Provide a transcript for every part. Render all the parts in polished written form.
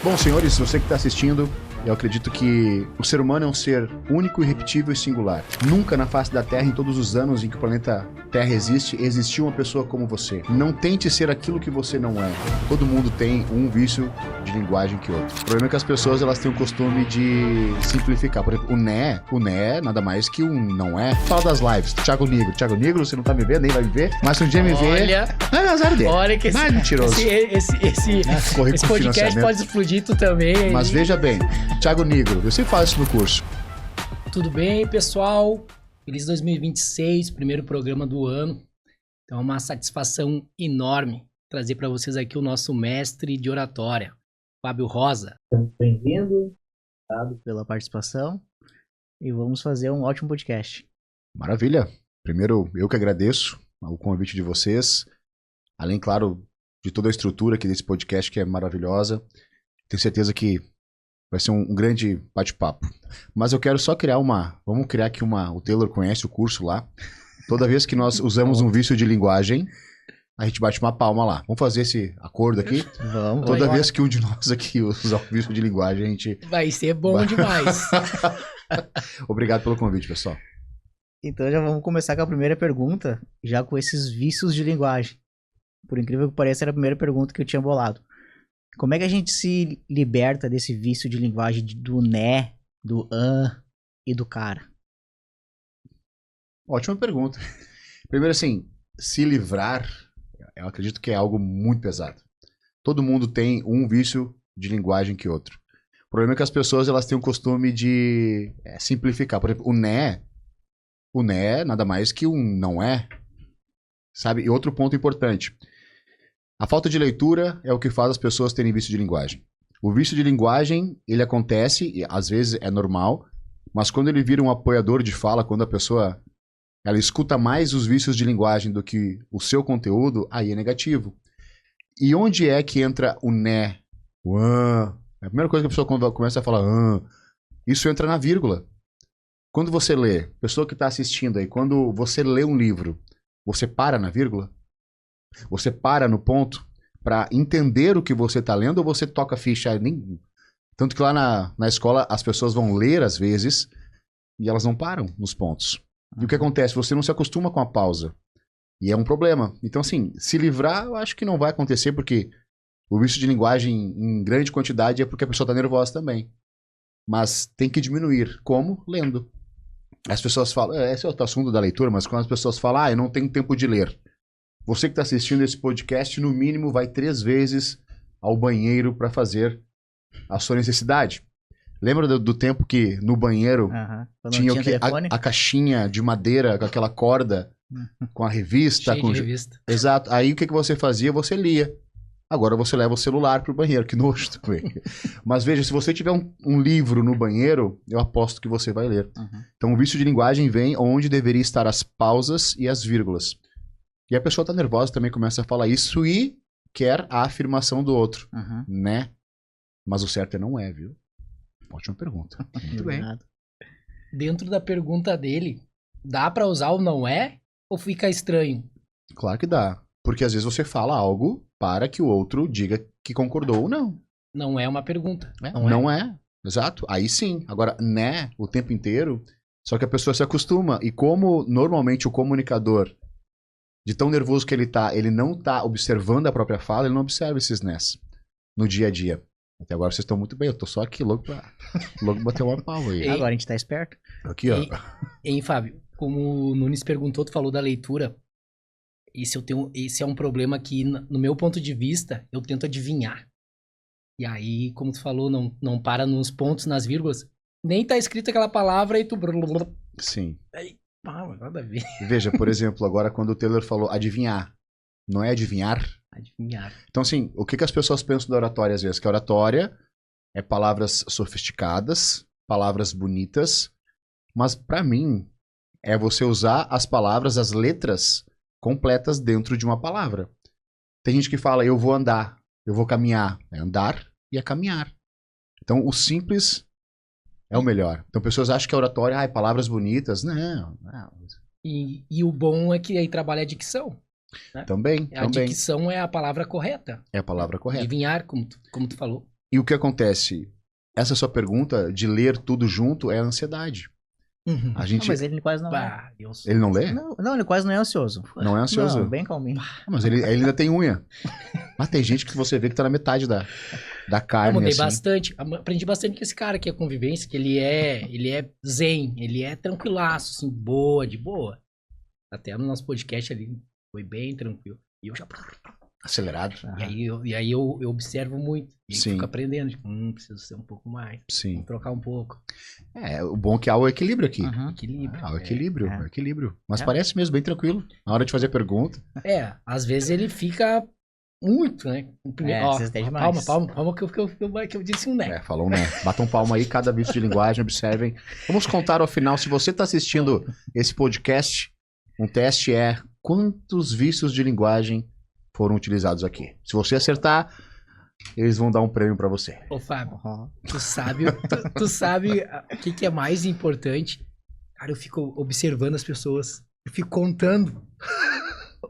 Bom, senhores, você que está assistindo, eu acredito que o ser humano é um ser único, irrepetível e singular. Nunca na face da Terra, em todos os anos em que o planeta Terra existe, existiu uma pessoa como você. Não tente ser aquilo que você não é. Todo mundo tem um vício de linguagem que outro. O problema é que as pessoas elas têm o costume de simplificar. Por exemplo, o né nada mais que um não é. Fala das lives. Thiago Negro, você não tá me vendo, nem vai me ver. Mas se um dia me ver... É azar dele. Olha que esse podcast pode explodir tu também. Mas veja bem, Thiago Negro, eu sempre falo isso no curso. Tudo bem, pessoal? Feliz 2026, primeiro programa do ano. Então é uma satisfação enorme trazer para vocês aqui o nosso mestre de oratória, Fábio Rosa. Bem-vindo, obrigado pela participação e vamos fazer um ótimo podcast. Maravilha. Primeiro, eu que agradeço o convite de vocês. Além, claro, de toda a estrutura aqui desse podcast que é maravilhosa. Tenho certeza que vai ser um grande bate-papo. Mas eu quero só criar vamos criar aqui o Taylor conhece o curso lá. Toda vez que nós usamos um vício de linguagem, a gente bate uma palma lá. Vamos fazer esse acordo aqui? Vamos. Toda vez que um de nós aqui usar o vício de linguagem, a gente... Vai ser bom demais. Obrigado pelo convite, pessoal. Então já vamos começar com a primeira pergunta, já com esses vícios de linguagem. Por incrível que pareça, era a primeira pergunta que eu tinha bolado. Como é que a gente se liberta desse vício de linguagem do né, do e do cara? Ótima pergunta. Primeiro, assim, se livrar, eu acredito que é algo muito pesado. Todo mundo tem um vício de linguagem que outro. O problema é que as pessoas elas têm o costume de simplificar. Por exemplo, o né nada mais que um não é. Sabe? E outro ponto importante. A falta de leitura é o que faz as pessoas terem vício de linguagem. O vício de linguagem, ele acontece, e às vezes é normal, mas quando ele vira um apoiador de fala, quando a pessoa ela escuta mais os vícios de linguagem do que o seu conteúdo, aí é negativo. E onde é que entra o né, o É a primeira coisa que a pessoa quando começa a falar isso entra na vírgula. Quando você lê, pessoa que está assistindo aí, quando você lê um livro, você para na vírgula? Você para no ponto para entender o que você está lendo ou você toca ficha? Tanto que lá na escola as pessoas vão ler às vezes e elas não param nos pontos. E o que acontece? Você não se acostuma com a pausa. E é um problema. Então, assim, se livrar eu acho que não vai acontecer porque o vício de linguagem em grande quantidade é porque a pessoa está nervosa também. Mas tem que diminuir. Como? Lendo. As pessoas falam, esse é outro assunto da leitura, mas quando as pessoas falam, eu não tenho tempo de ler. Você que está assistindo esse podcast, no mínimo, vai 3 vezes ao banheiro para fazer a sua necessidade. Lembra do tempo que no banheiro tinha o quê? A caixinha de madeira com aquela corda, com a revista? Cheio de revista. Exato. Aí o que você fazia? Você lia. Agora você leva o celular pro banheiro, que nojo também. Mas veja, se você tiver um livro no banheiro, eu aposto que você vai ler. Então o vício de linguagem vem onde deveria estar as pausas e as vírgulas. E a pessoa tá nervosa também, começa a falar isso e quer a afirmação do outro, né? Mas o certo é não é, viu? Ótima pergunta. Muito bem. Dentro da pergunta dele, dá pra usar o não é ou fica estranho? Claro que dá. Porque às vezes você fala algo para que o outro diga que concordou ou não. Não é uma pergunta. Não é. Exato. Aí sim. Agora, né, o tempo inteiro, só que a pessoa se acostuma. E como normalmente o comunicador, de tão nervoso que ele não tá observando a própria fala, ele não observa esses nés no dia a dia. Até agora vocês estão muito bem, eu tô só aqui louco pra bater uma palma aí. Agora a gente tá esperto. Aqui, ó. Hein, Fábio? Como o Nunes perguntou, tu falou da leitura. Esse é um problema que, no meu ponto de vista, eu tento adivinhar. E aí, como tu falou, não para nos pontos, nas vírgulas. Nem tá escrito aquela palavra e tu... Sim. Aí, nada a ver. Veja, por exemplo, agora quando o Taylor falou adivinhar, não é adivinhar? Adivinhar. Então, assim, o que as pessoas pensam da oratória às vezes? Que a oratória é palavras sofisticadas, palavras bonitas, mas pra mim é você usar as palavras, as letras completas dentro de uma palavra. Tem gente que fala, eu vou andar, eu vou caminhar. É andar e é caminhar. Então, o simples é o melhor. Então, pessoas acham que a oratória, palavras bonitas. Não. E o bom é que aí trabalha a dicção. Né? Também. A dicção é a palavra correta. É a palavra correta. Adivinhar, como tu falou. E o que acontece? Essa sua pergunta de ler tudo junto é a ansiedade. A gente... Não, mas ele quase não é. Bah, Deus. Ele não lê? Não, ele quase não é ansioso. Não é ansioso? Não, bem calminho. Mas ele ainda tem unha. Mas tem gente que você vê que tá na metade da Eu carne, mudei assim. bastante. Aprendi bastante com esse cara que é convivência, que ele é zen, ele é tranquilaço, assim, de boa. Até no nosso podcast ali foi bem tranquilo. E eu já... Acelerado. E aí eu observo muito. E Sim. fico aprendendo. Tipo, preciso ser um pouco mais. Sim. Vou trocar um pouco. O bom é que há o equilíbrio aqui. Uhum. Equilíbrio. O equilíbrio, É. o equilíbrio. Mas É. parece mesmo bem tranquilo. Na hora de fazer a pergunta. Às vezes ele fica muito, né? Às vezes tem demais. Palma que eu disse um né. Falou, né? Batam palma aí, cada vício de linguagem, observem. Vamos contar ao final, se você está assistindo esse podcast, um teste é quantos vícios de linguagem foram utilizados aqui. Se você acertar, eles vão dar um prêmio para você. Ô, Fábio, Uhum. tu sabe o que é mais importante? Cara, eu fico observando as pessoas. Eu fico contando.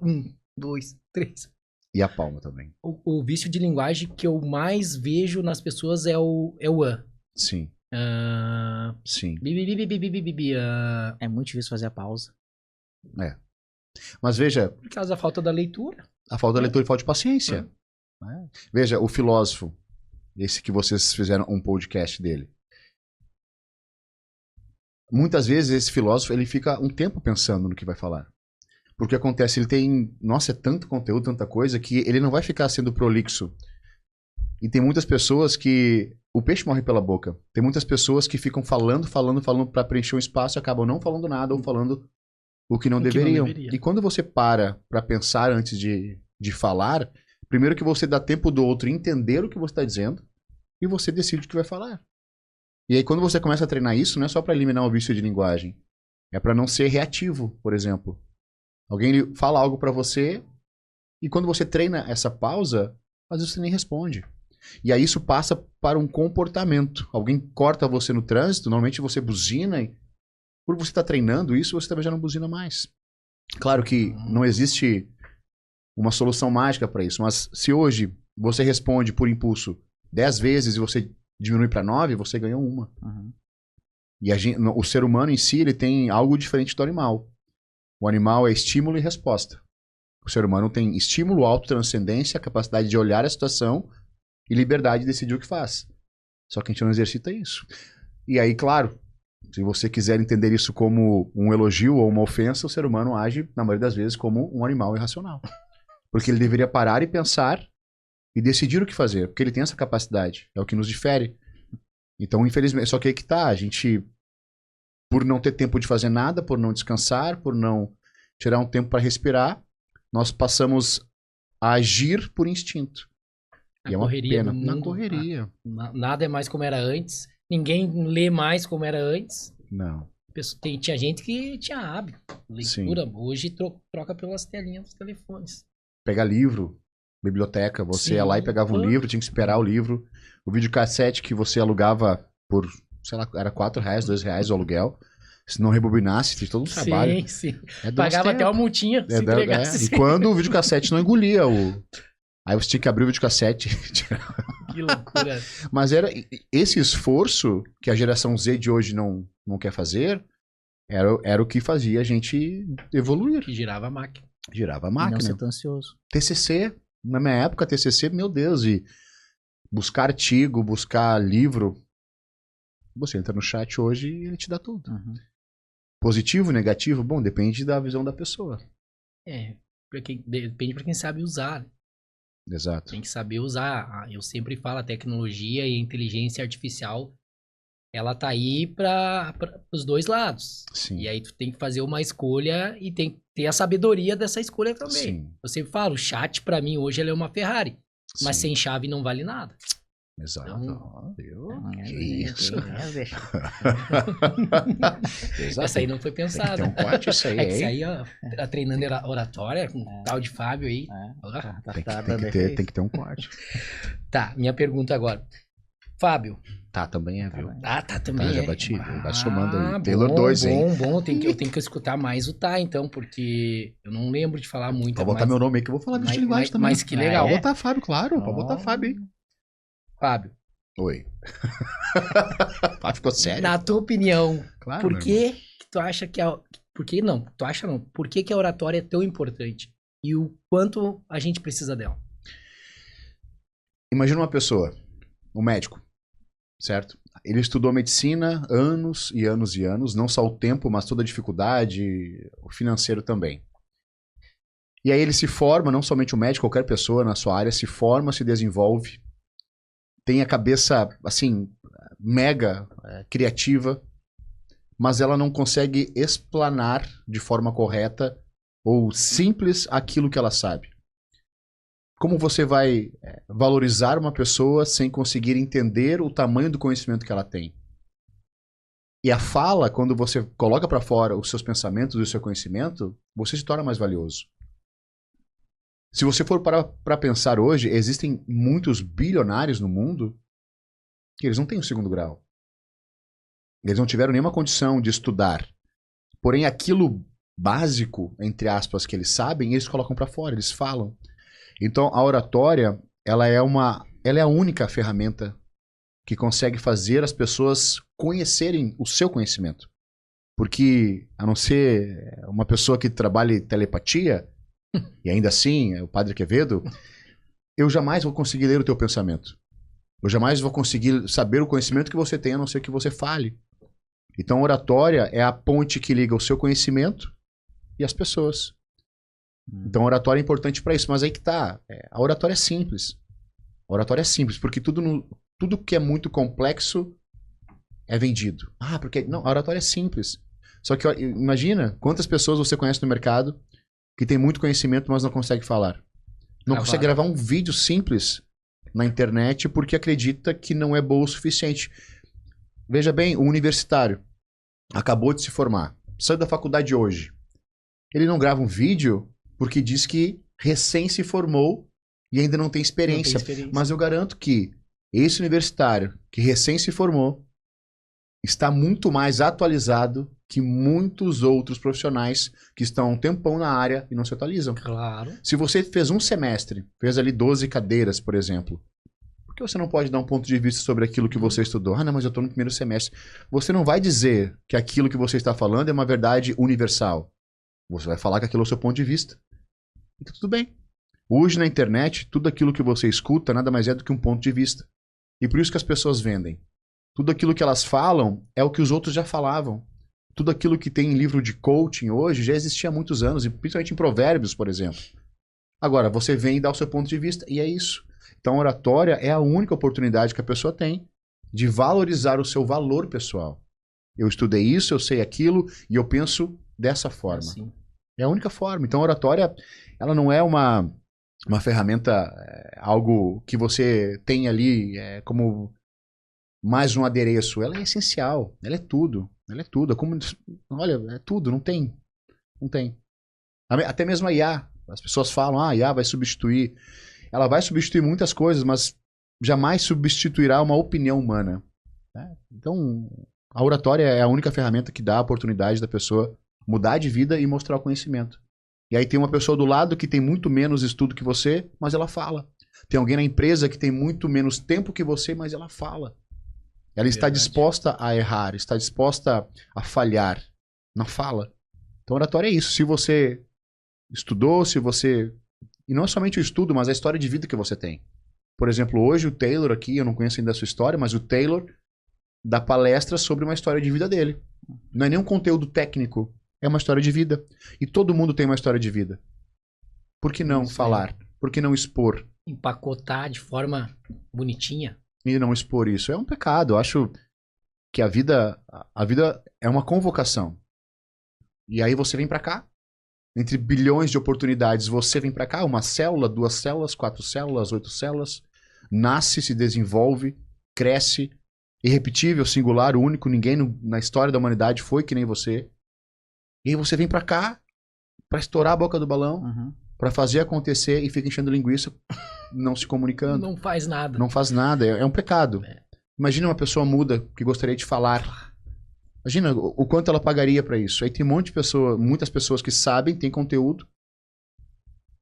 1, 2, 3. E a palma também. O vício de linguagem que eu mais vejo nas pessoas é o an. Sim, sim. É muito difícil fazer a pausa. Mas veja, Por causa da falta da leitura. a falta de leitura e falta de paciência. Né? Veja, o filósofo, esse que vocês fizeram um podcast dele. Muitas vezes esse filósofo ele fica um tempo pensando no que vai falar. Porque acontece, ele tem, nossa, é tanto conteúdo, tanta coisa, que ele não vai ficar sendo prolixo. E tem muitas pessoas que... O peixe morre pela boca. Tem muitas pessoas que ficam falando para preencher um espaço e acabam não falando nada ou falando o que não deveriam. E quando você para pensar antes de falar, primeiro que você dá tempo do outro entender o que você está dizendo e você decide o que vai falar. E aí quando você começa a treinar isso, não é só para eliminar o vício de linguagem. É para não ser reativo, por exemplo. Alguém fala algo para você e quando você treina essa pausa, às vezes você nem responde. E aí isso passa para um comportamento. Alguém corta você no trânsito, normalmente você buzina e por você estar treinando isso, você também já não buzina mais. Claro que não existe uma solução mágica para isso, mas se hoje você responde por impulso 10 vezes e você diminui para 9, você ganhou uma. Uhum. E o ser humano em si, ele tem algo diferente do animal. O animal é estímulo e resposta. O ser humano tem estímulo, autotranscendência, capacidade de olhar a situação e liberdade de decidir o que faz. Só que a gente não exercita isso. E aí, claro, se você quiser entender isso como um elogio ou uma ofensa, o ser humano age, na maioria das vezes, como um animal irracional. Porque ele deveria parar e pensar e decidir o que fazer. Porque ele tem essa capacidade. É o que nos difere. Então, infelizmente, só que aí que tá. A gente, por não ter tempo de fazer nada, por não descansar, por não tirar um tempo para respirar, nós passamos a agir por instinto. E é uma pena. Na correria. Nada é mais como era antes. Ninguém lê mais como era antes. Não. Tinha gente que tinha hábito. Leitura. Sim. Hoje troca pelas telinhas dos telefones. Pegar livro, biblioteca. Você ia lá e pegava um livro, tinha que esperar o livro. O videocassete que você alugava por, sei lá, era R$4, R$2 o aluguel. Se não rebobinasse, fez todo um trabalho. Sim. Pagava até uma multinha se entregasse. E quando o videocassete não engolia o... Aí você tinha que abrir o videocassete. Que loucura. Mas era esse esforço que a geração Z de hoje não quer fazer, era o que fazia a gente evoluir. Que girava a máquina. Girava a máquina. E não ser tão ansioso. TCC, na minha época, TCC, meu Deus, e buscar artigo, buscar livro. Você entra no chat hoje e ele te dá tudo. Uhum. Positivo, negativo, bom, depende da visão da pessoa. Depende pra quem sabe usar. Exato. Tem que saber usar. Eu sempre falo, a tecnologia e a inteligência artificial, ela tá aí para os dois lados. Sim. E aí tu tem que fazer uma escolha e tem que ter a sabedoria dessa escolha também. Sim. Eu sempre falo, o chat pra mim hoje ele é uma Ferrari, mas sem chave não vale nada. Exato. Então, que isso? Essa aí não foi pensada. Tem um corte isso aí. É que isso aí, ó, treinando oratória com tal de Fábio aí. Tem que ter um corte. Tá, minha pergunta agora. Fábio. Tá, também é, viu? Tá, também já é. bati. Vai somando aí. Bom, Taylor 2, hein? Bom. Eu tenho que escutar mais o Tá, então, porque eu não lembro de falar muito. Pode botar meu nome aí que eu vou falar de linguagem também. Mas que legal. Pode botar Fábio, claro. Pode botar Fábio aí. Fábio, Oi. Ah, ficou sério? Na tua opinião, Claro, por meu que que tu acha que a... Por que não? Tu acha não? Por que que a oratória é tão importante? E o quanto a gente precisa dela? Imagina uma pessoa, um médico, certo? Ele estudou medicina anos e anos e anos, não só o tempo, mas toda a dificuldade, o financeiro também. E aí ele se forma, não somente o médico, qualquer pessoa na sua área se forma, se desenvolve, tem a cabeça, assim, mega criativa, mas ela não consegue explanar de forma correta ou simples aquilo que ela sabe. Como você vai valorizar uma pessoa sem conseguir entender o tamanho do conhecimento que ela tem? E a fala, quando você coloca para fora os seus pensamentos e o seu conhecimento, você se torna mais valioso. Se você for para pensar hoje, existem muitos bilionários no mundo que eles não têm o segundo grau. Eles não tiveram nenhuma condição de estudar. Porém, aquilo básico, entre aspas, que eles sabem, eles colocam para fora, eles falam. Então, a oratória, ela é a única ferramenta que consegue fazer as pessoas conhecerem o seu conhecimento. Porque, a não ser uma pessoa que trabalhe telepatia, e ainda assim, o Padre Quevedo, eu jamais vou conseguir ler o teu pensamento. Eu jamais vou conseguir saber o conhecimento que você tem, a não ser que você fale. Então, a oratória é a ponte que liga o seu conhecimento e as pessoas. Então, a oratória é importante para isso. Mas aí que tá. A oratória é simples. A oratória é simples, porque tudo que é muito complexo é vendido. Ah, porque... Não, a oratória é simples. Só que, ó, imagina quantas pessoas você conhece no mercado que tem muito conhecimento, mas não consegue falar. Não consegue gravar um vídeo simples na internet porque acredita que não é bom o suficiente. Veja bem, o universitário acabou de se formar, saiu da faculdade hoje. Ele não grava um vídeo porque diz que recém se formou e ainda não tem experiência. Mas eu garanto que esse universitário que recém se formou está muito mais atualizado que muitos outros profissionais que estão um tempão na área e não se atualizam. Claro. Se você fez um semestre, fez ali 12 cadeiras, por exemplo, por que você não pode dar um ponto de vista sobre aquilo que você estudou? Ah, não, mas eu estou no primeiro semestre. Você não vai dizer que aquilo que você está falando é uma verdade universal. Você vai falar que aquilo é o seu ponto de vista. Então, tudo bem. Hoje, na internet, tudo aquilo que você escuta nada mais é do que um ponto de vista. E por isso que as pessoas vendem. Tudo aquilo que elas falam é o que os outros já falavam. Tudo aquilo que tem em livro de coaching hoje já existia há muitos anos, e principalmente em provérbios, por exemplo. Agora, você vem e dá o seu ponto de vista, e é isso. Então, a oratória é a única oportunidade que a pessoa tem de valorizar o seu valor pessoal. Eu estudei isso, eu sei aquilo, e eu penso dessa forma. Assim. É a única forma. Então, a oratória, ela não é uma ferramenta, algo que você tem ali como mais um adereço. Ela é essencial. Ela é tudo. Ela é tudo. Olha, é tudo. Não tem. Não tem. Até mesmo a IA. As pessoas falam, a IA vai substituir. Ela vai substituir muitas coisas, mas jamais substituirá uma opinião humana. Né? Então, a oratória é a única ferramenta que dá a oportunidade da pessoa mudar de vida e mostrar o conhecimento. E aí tem uma pessoa do lado que tem muito menos estudo que você, mas ela fala. Tem alguém na empresa que tem muito menos tempo que você, mas ela fala. Ela está disposta a errar, está disposta a falhar na fala. Então, oratória é isso. Se você estudou, se você... E não é somente o estudo, mas a história de vida que você tem. Por exemplo, hoje o Taylor aqui, eu não conheço ainda a sua história, mas o Taylor dá palestra sobre uma história de vida dele. Não é nenhum conteúdo técnico, é uma história de vida. E todo mundo tem uma história de vida. Por que não falar? Por que não expor? Empacotar de forma bonitinha. E não expor isso. É um pecado. Eu acho que a vida é uma convocação. E aí você vem pra cá. Entre bilhões de oportunidades, você vem pra cá. Uma célula, 2 células, 4 células, 8 células. Nasce, se desenvolve, cresce. Irrepetível, singular, único. Ninguém na história da humanidade foi que nem você. E aí você vem pra cá pra estourar a boca do balão. Pra fazer acontecer e fica enchendo linguiça, não se comunicando. Não faz nada. Não faz nada, é um pecado. Imagina uma pessoa muda que gostaria de falar. Imagina o quanto ela pagaria pra isso. Aí tem um monte de pessoas, muitas pessoas que sabem, tem conteúdo.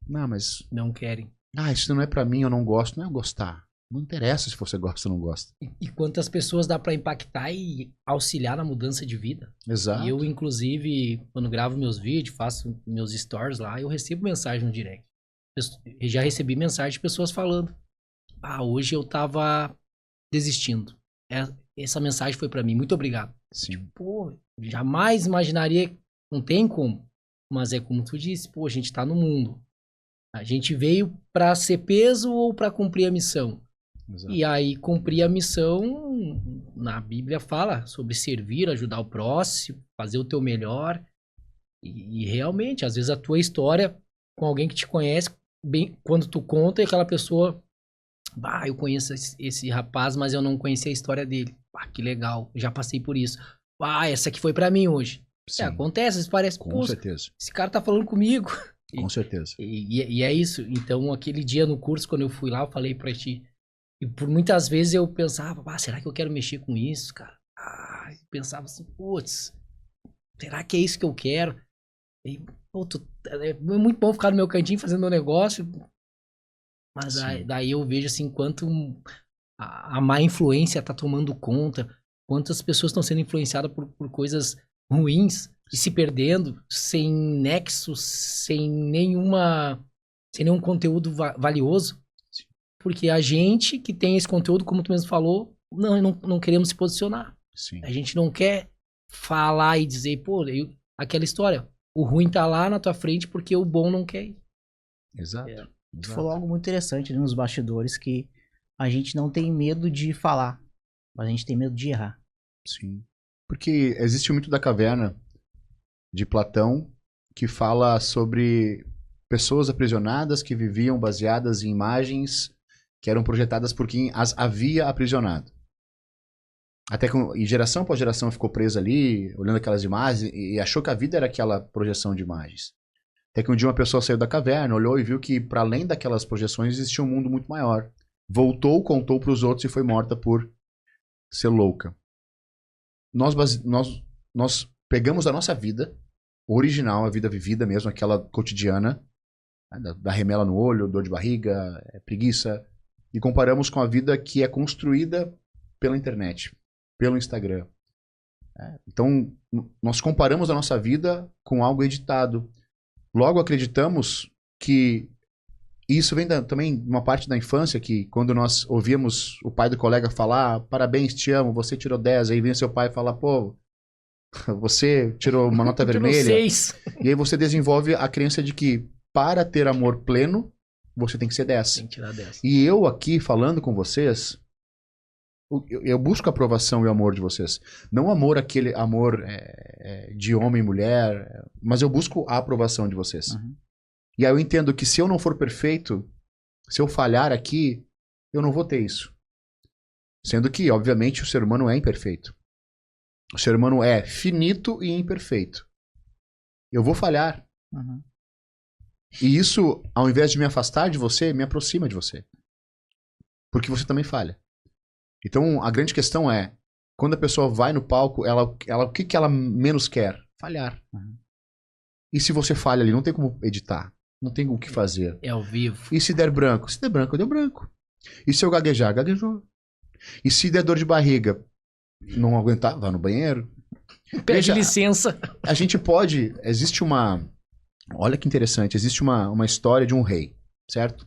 Não, mas... Não querem. Ah, isso não é pra mim, eu não gosto. Não é gostar. Não interessa se você gosta ou não gosta. E quantas pessoas dá pra impactar e auxiliar na mudança de vida. Exato. E eu, inclusive, quando gravo meus vídeos, faço meus stories lá, eu recebo mensagem no direct. Eu já recebi mensagem de pessoas falando: hoje eu tava desistindo. Essa mensagem foi pra mim, muito obrigado. Sim. Pô, jamais imaginaria, não tem como. Mas é como tu disse, pô, a gente tá no mundo. A gente veio pra ser peso ou pra cumprir a missão? Exato. E aí, cumprir a missão, na Bíblia fala sobre servir, ajudar o próximo, fazer o teu melhor. E realmente, às vezes a tua história com alguém que te conhece, bem, quando tu conta, e aquela pessoa, eu conheço esse rapaz, mas eu não conhecia a história dele. Que legal, já passei por isso. Essa aqui foi pra mim hoje. Acontece, às vezes parece, com certeza. Esse cara tá falando comigo. Com certeza. E é isso. Então, aquele dia no curso, quando eu fui lá, eu falei pra ti. E por muitas vezes eu pensava, será que eu quero mexer com isso, cara? Eu pensava assim, putz, será que é isso que eu quero? E, é muito bom ficar no meu cantinho fazendo meu negócio. Mas daí eu vejo assim, quanto a má influência tá tomando conta, quantas pessoas estão sendo influenciadas por coisas ruins e se perdendo, sem nexo, sem nenhum conteúdo valioso. Porque a gente que tem esse conteúdo, como tu mesmo falou, não queremos se posicionar. Sim. A gente não quer falar e dizer, aquela história, o ruim tá lá na tua frente porque o bom não quer ir. Exato. Tu falou algo muito interessante ali nos bastidores, que a gente não tem medo de falar, mas a gente tem medo de errar. Sim. Porque existe o mito da caverna de Platão, que fala sobre pessoas aprisionadas que viviam baseadas em imagens que eram projetadas por quem as havia aprisionado. Até que e geração após geração ficou presa ali, olhando aquelas imagens, e achou que a vida era aquela projeção de imagens. Até que um dia uma pessoa saiu da caverna, olhou e viu que para além daquelas projeções existia um mundo muito maior. Voltou, contou para os outros e foi morta por ser louca. Nós pegamos a nossa vida original, a vida vivida mesmo, aquela cotidiana, da remela no olho, dor de barriga, preguiça, e comparamos com a vida que é construída pela internet, pelo Instagram. Então, nós comparamos a nossa vida com algo editado. Logo, acreditamos que isso vem também de uma parte da infância, que quando nós ouvíamos o pai do colega falar, parabéns, te amo, você tirou 10, aí vem seu pai falar, pô, você tirou uma nota vermelha. 6. E aí você desenvolve a crença de que para ter amor pleno, você tem que ser 10. Tem que tirar 10. E eu aqui falando com vocês, eu busco a aprovação e o amor de vocês. Não amor, aquele amor de homem e mulher, mas eu busco a aprovação de vocês. Uhum. E aí eu entendo que se eu não for perfeito, se eu falhar aqui, eu não vou ter isso. Sendo que, obviamente, o ser humano é imperfeito. O ser humano é finito e imperfeito. Eu vou falhar. Uhum. E isso, ao invés de me afastar de você, me aproxima de você. Porque você também falha. Então, a grande questão é, quando a pessoa vai no palco, o que ela menos quer? Falhar. Uhum. E se você falha ali, não tem como editar. Não tem o que fazer. É ao vivo. E se der branco? Se der branco, deu branco. E se eu gaguejar? Gaguejou. E se der dor de barriga? Não aguentar? Vá no banheiro. Pede licença. A gente pode... Existe uma... Olha que interessante. Existe uma história de um rei, certo?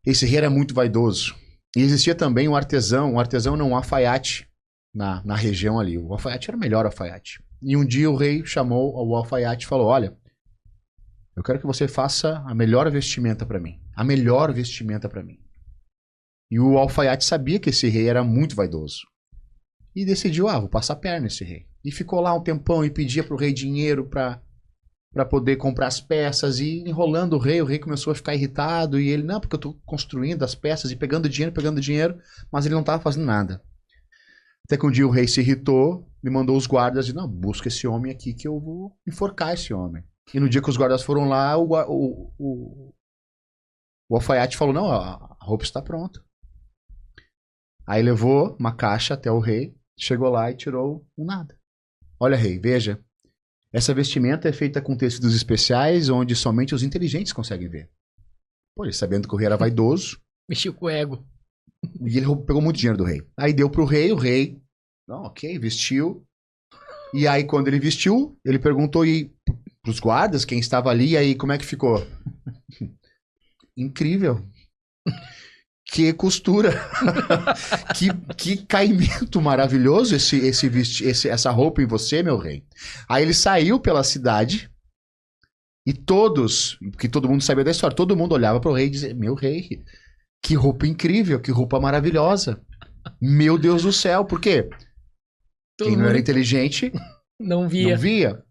Esse rei era muito vaidoso. E existia também um artesão não, um alfaiate na região ali. O alfaiate era o melhor alfaiate. E um dia o rei chamou o alfaiate e falou, olha, eu quero que você faça a melhor vestimenta para mim. A melhor vestimenta para mim. E o alfaiate sabia que esse rei era muito vaidoso. E decidiu, vou passar a perna nesse rei. E ficou lá um tempão e pedia pro rei dinheiro para poder comprar as peças. E enrolando o rei começou a ficar irritado. E ele, não, porque eu tô construindo as peças e pegando dinheiro. Mas ele não tava fazendo nada. Até que um dia o rei se irritou, me mandou os guardas e não, busca esse homem aqui que eu vou enforcar esse homem. E no dia que os guardas foram lá, o alfaiate falou, não, a roupa está pronta. Aí levou uma caixa até o rei, chegou lá e tirou um nada. Olha, rei, veja, essa vestimenta é feita com tecidos especiais onde somente os inteligentes conseguem ver. Pô, ele sabendo que o rei era vaidoso. Mexeu com o ego. E ele pegou muito dinheiro do rei. Aí deu pro rei, o rei, não, ok, vestiu. E aí quando ele vestiu, ele perguntou pros guardas, quem estava ali, e aí como é que ficou? Incrível. Que costura. que caimento maravilhoso essa roupa em você, meu rei. Aí ele saiu pela cidade e todos, porque todo mundo sabia da história, todo mundo olhava pro rei e dizia, meu rei, que roupa incrível, que roupa maravilhosa. Meu Deus do céu, por quê? Quem não era inteligente não via.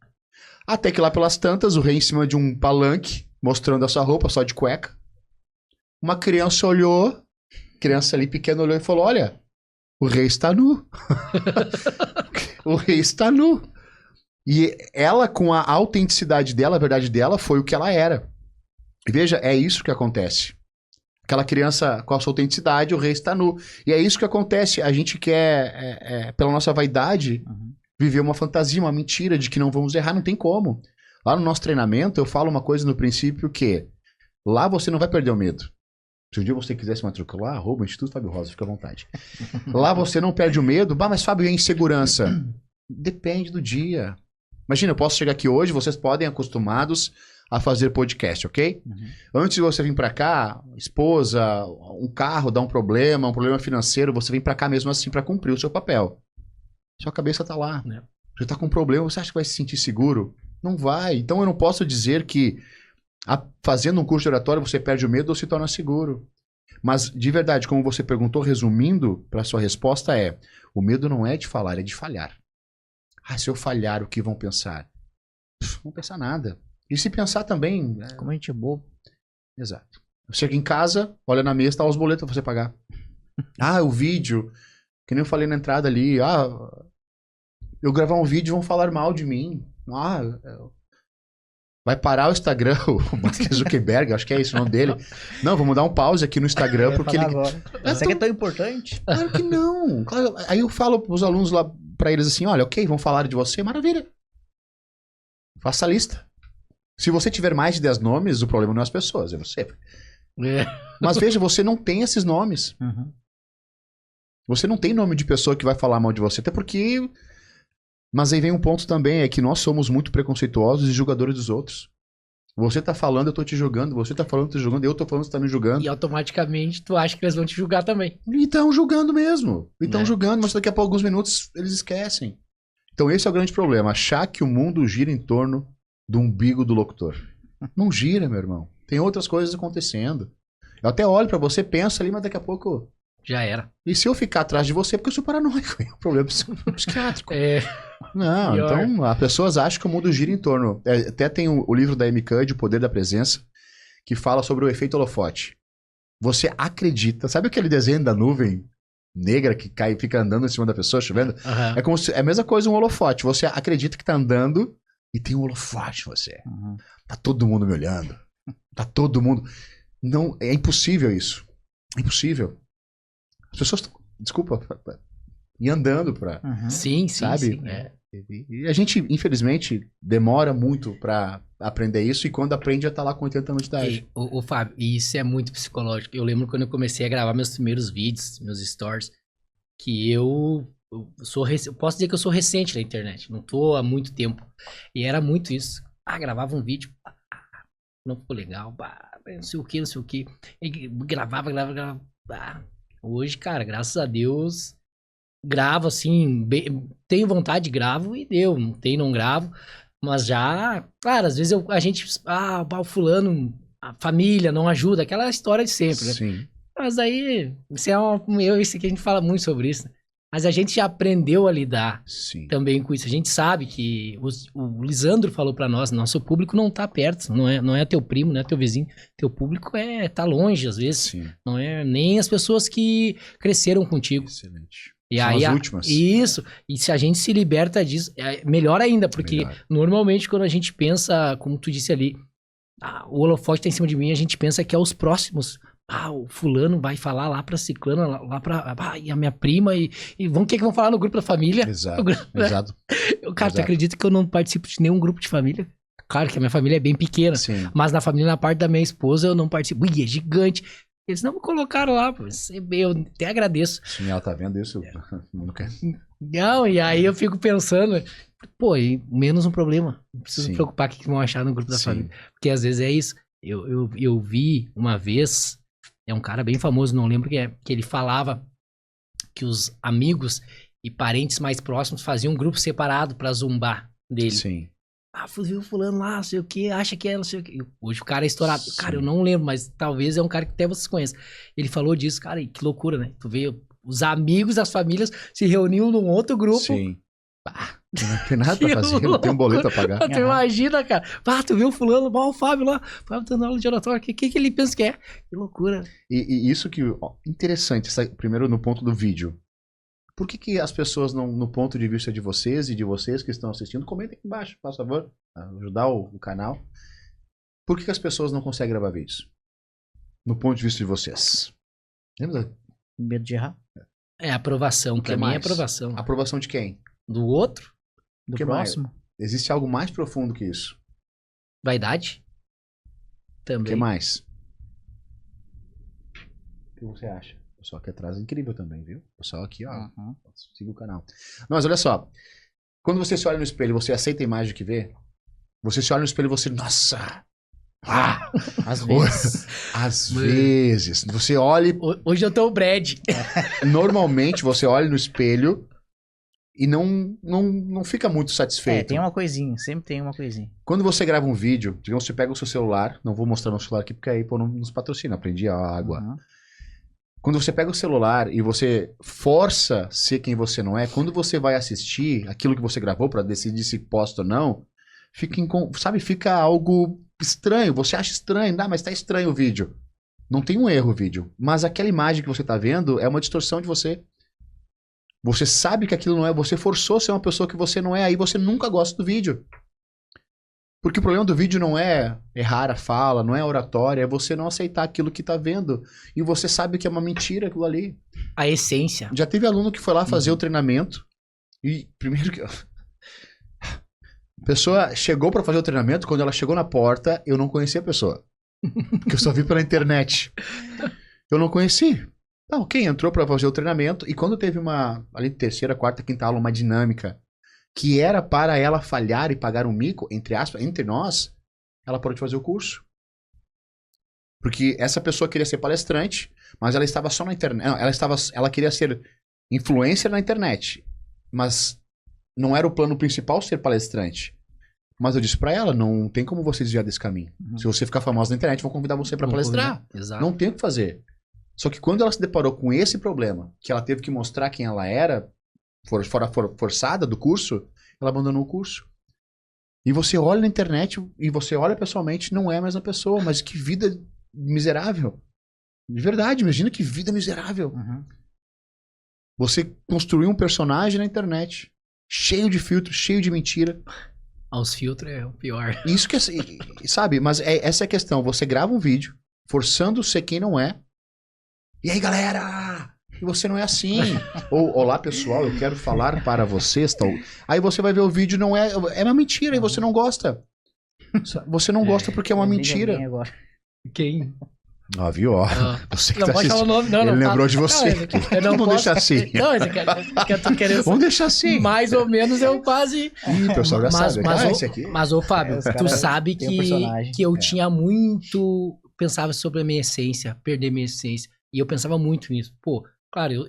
Até que lá pelas tantas, o rei em cima de um palanque, mostrando a sua roupa, só de cueca. Uma criança olhou, criança ali pequena olhou e falou, olha, o rei está nu. O rei está nu. E ela, com a autenticidade dela, a verdade dela, foi o que ela era. E veja, é isso que acontece. Aquela criança com a sua autenticidade, o rei está nu. E é isso que acontece. A gente quer, pela nossa vaidade, viver uma fantasia, uma mentira de que não vamos errar, não tem como. Lá no nosso treinamento, eu falo uma coisa no princípio que lá você não vai perder o medo. Se um dia você quiser se matricular, @ Instituto Fábio Rosa, fica à vontade. Lá você não perde o medo. Mas Fábio, e a insegurança? Depende do dia. Imagina, eu posso chegar aqui hoje, vocês podem acostumados a fazer podcast, ok? Antes de você vir pra cá, esposa, um carro dá um problema financeiro, você vem pra cá mesmo assim pra cumprir o seu papel. Sua cabeça tá lá. Você tá com um problema, você acha que vai se sentir seguro? Não vai. Então eu não posso dizer que fazendo um curso de oratória você perde o medo ou se torna seguro. Mas, de verdade, como você perguntou, resumindo, para sua resposta o medo não é de falar, é de falhar. Se eu falhar, o que vão pensar? Não vão pensar nada. E se pensar também... Como a gente é bobo. Exato. Chega em casa, olha na mesa, tá os boletos pra você pagar. O vídeo, que nem eu falei na entrada ali, eu gravar um vídeo e vão falar mal de mim. Vai parar o Instagram, o Mark Zuckerberg, acho que é esse o nome dele. Não, vamos dar um pause aqui no Instagram, porque ele... Isso aqui é tão importante? Claro que não. Claro, aí eu falo pros alunos lá, pra eles assim, olha, ok, vão falar de você, maravilha. Faça a lista. Se você tiver mais de 10 nomes, o problema não é as pessoas, é você. Mas veja, você não tem esses nomes. Você não tem nome de pessoa que vai falar mal de você, até porque... Mas aí vem um ponto também, é que nós somos muito preconceituosos e julgadores dos outros. Você tá falando, eu tô te julgando. Você tá falando, eu tô te julgando. Eu tô falando, você tá me julgando. E automaticamente tu acha que eles vão te julgar também. E estão julgando mesmo. E estão julgando, mas daqui a alguns minutos eles esquecem. Então esse é o grande problema. Achar que o mundo gira em torno do umbigo do locutor. Não gira, meu irmão. Tem outras coisas acontecendo. Eu até olho pra você, penso ali, mas daqui a pouco... Já era. E se eu ficar atrás de você, porque eu sou paranoico. É um problema psiquiátrico. Não, pior. Então as pessoas acham que o mundo gira em torno. Até tem o livro da Amy Cuddy, O Poder da Presença, que fala sobre o efeito holofote. Você acredita, sabe aquele desenho da nuvem negra que cai, fica andando em cima da pessoa, chovendo? É como se, é a mesma coisa um holofote. Você acredita que tá andando e tem um holofote em você. Tá todo mundo me olhando. Tá todo mundo... Não, é impossível isso. É impossível. As pessoas estão, desculpa, e andando pra... Sim, sabe? Sim. E a gente, infelizmente, demora muito pra aprender isso e quando aprende já tá lá com 80 anos de idade. Ô, Fábio, isso é muito psicológico. Eu lembro quando eu comecei a gravar meus primeiros vídeos, meus stories, que eu posso dizer que eu sou recente na internet, não tô há muito tempo. E era muito isso. Gravava um vídeo, não ficou legal, não sei o que. E gravava. Hoje, cara, graças a Deus, gravo assim, tenho vontade, gravo e deu. Não tenho, não gravo. Mas já, claro, às vezes a gente, o fulano, a família não ajuda, aquela história de sempre, né? Sim. Mas aí, isso aqui a gente fala muito sobre isso, né? Mas a gente já aprendeu a lidar também com isso. A gente sabe que o Lisandro falou pra nós, nosso público não tá perto, não é teu primo, não é teu vizinho. Teu público tá longe, às vezes. Sim. Não é nem as pessoas que cresceram contigo. Excelente. E São aí, as últimas. Isso. E se a gente se liberta disso, é melhor ainda, porque normalmente quando a gente pensa, como tu disse ali, o holofote tá em cima de mim, a gente pensa que é os próximos. O fulano vai falar lá pra ciclana, lá pra... e a minha prima, e o que vão falar no grupo da família? Exato, exato. Cara, tu acredita que eu não participo de nenhum grupo de família? Claro que a minha família é bem pequena, mas na família, na parte da minha esposa, eu não participo. É gigante. Eles não me colocaram lá, pô. Eu até agradeço. Sim, ela tá vendo isso. Não quer. Não, e aí eu fico pensando, pô, e menos um problema. Não preciso me Sim. preocupar com o que vão achar no grupo da Sim. família. Porque às vezes é isso. Eu vi uma vez, é um cara bem famoso, não lembro quem é, que ele falava que os amigos e parentes mais próximos faziam um grupo separado pra zombar dele. Sim. Ah, viu fulano lá, não sei o que, acha que é, não sei o que. Hoje o cara é estourado. Sim. Cara, eu não lembro, mas talvez é um cara que até vocês conhecem. Ele falou disso, cara, e que loucura, né? Tu vê, os amigos das famílias se reuniam num outro grupo. Sim. Não tem nada pra Que fazer, não tem um boleto pra pagar. Tu imagina, cara. Ah, tu viu o fulano, o Fábio lá, o Fábio dando aula de oratório, o que ele pensa que é? Que loucura. E isso que, ó, interessante, primeiro no ponto do vídeo. Por que as pessoas, não, no ponto de vista de vocês e de vocês que estão assistindo, comentem aqui embaixo, por favor, ajudar o canal. Por que as pessoas não conseguem gravar vídeos? No ponto de vista de vocês. Lembra? Medo de errar. É aprovação, O que pra mim é mais? aprovação. Aprovação de quem? Do outro, Do que próximo. Existe algo mais profundo que isso. vaidade. O Também. que mais? O que você acha? O pessoal aqui atrás é incrível também, viu? O pessoal aqui, ó, Uhum. siga o canal. Mas olha só, quando você se olha no espelho, você aceita a imagem que vê? Você se olha no espelho e você, nossa! Ah! Às vezes. Às vezes. Você olha, Hoje eu tô o Brad. normalmente você olha no espelho e não fica muito satisfeito. Tem uma coisinha, sempre tem uma coisinha. Quando você grava um vídeo, digamos, você pega o seu celular, não vou mostrar meu celular aqui porque aí pô, não nos patrocina, aprendi a água. Uhum. Quando você pega o celular e você força ser quem você não é, quando você vai assistir aquilo que você gravou pra decidir se posta ou não, fica algo estranho. Você acha estranho, mas tá estranho o vídeo. Não tem um erro o vídeo, mas aquela imagem que você tá vendo é uma distorção de você. Você sabe que aquilo não é, você forçou ser uma pessoa que você não é, aí você nunca gosta do vídeo. Porque o problema do vídeo não é errar a fala, não é a oratória, é você não aceitar aquilo que tá vendo. E você sabe que é uma mentira aquilo ali. A essência. Já teve aluno que foi lá fazer o treinamento e primeiro que... A pessoa chegou pra fazer o treinamento, quando ela chegou na porta, eu não conhecia a pessoa. Porque eu só vi pela internet. Eu não conheci. Não, quem entrou pra fazer o treinamento e quando teve ali terceira, quarta, quinta aula, uma dinâmica que era para ela falhar e pagar um mico, entre aspas, entre nós, ela parou de fazer o curso. Porque essa pessoa queria ser palestrante, mas ela estava só na internet. Não, ela queria ser influencer na internet. Mas não era o plano principal ser palestrante. Mas eu disse pra ela, não tem como você desviar desse caminho. Uhum. Se você ficar famosa na internet, vão convidar você pra palestrar. Exato. Não tem o que fazer. Só que quando ela se deparou com esse problema, que ela teve que mostrar quem ela era, forçada do curso, ela abandonou o curso. E você olha na internet e você olha pessoalmente, não é a mesma pessoa, mas que vida miserável. De verdade, imagina que vida miserável. Uhum. Você construiu um personagem na internet, cheio de filtros, cheio de mentira. Aos filtros é o pior. Isso que é, sabe, mas essa é a questão. Você grava um vídeo forçando ser quem não é. E aí, galera? E você não é assim. Ou, olá, pessoal, eu quero falar para vocês. Tal. Aí você vai ver o vídeo, não é uma mentira e você não gosta. Você não gosta porque é uma mentira. Quem? Ó, viu? Ó, você que Não tá pode falar o nome, não. Ele não lembrou fala. de você. Eu não Vamos posso- deixar assim. Não, eu tô querendo... Vamos deixar assim. Mais ou menos eu quase... Ih, o pessoal já sabe. Mas, Esse aqui. ô Fábio, Os tu caras sabe têm um personagem. que eu tinha muito... Pensava sobre a minha essência, perder minha essência. E eu pensava muito nisso. Pô, claro,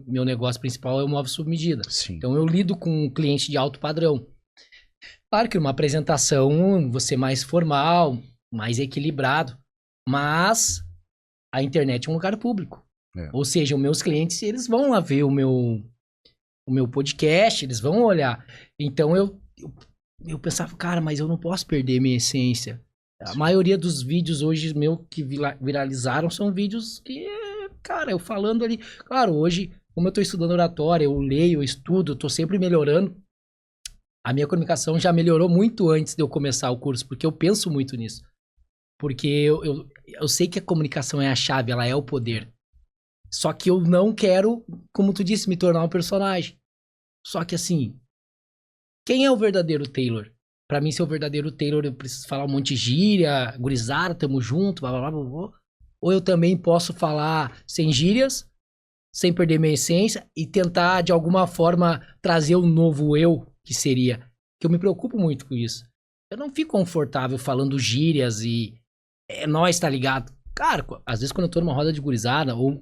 meu negócio principal é o móvel sob medida. Sim. Então eu lido com um cliente de alto padrão. Claro que numa apresentação você mais formal, mais equilibrado. Mas a internet é um lugar público. É. Ou seja, os meus clientes, eles vão lá ver o meu podcast, eles vão olhar. Então eu pensava, cara, mas eu não posso perder minha essência. A maioria dos vídeos hoje que viralizaram são vídeos que, cara, eu falando ali. Claro, hoje, como eu tô estudando oratória, eu leio, eu estudo, eu tô sempre melhorando. A minha comunicação já melhorou muito antes de eu começar o curso, porque eu penso muito nisso. Porque eu sei que a comunicação é a chave, ela é o poder. Só que eu não quero, como tu disse, me tornar um personagem. Só que assim, quem é o verdadeiro Taylor? Pra mim ser o verdadeiro Taylor, eu preciso falar um monte de gíria, gurizada, tamo junto, blá blá blá blá. ou eu também posso falar sem gírias, sem perder minha essência e tentar, de alguma forma, trazer um novo eu, que seria... Que eu me preocupo muito com isso. Eu não fico confortável falando gírias e... É nóis, tá ligado? Cara, às vezes quando eu tô numa roda de gurizada, ou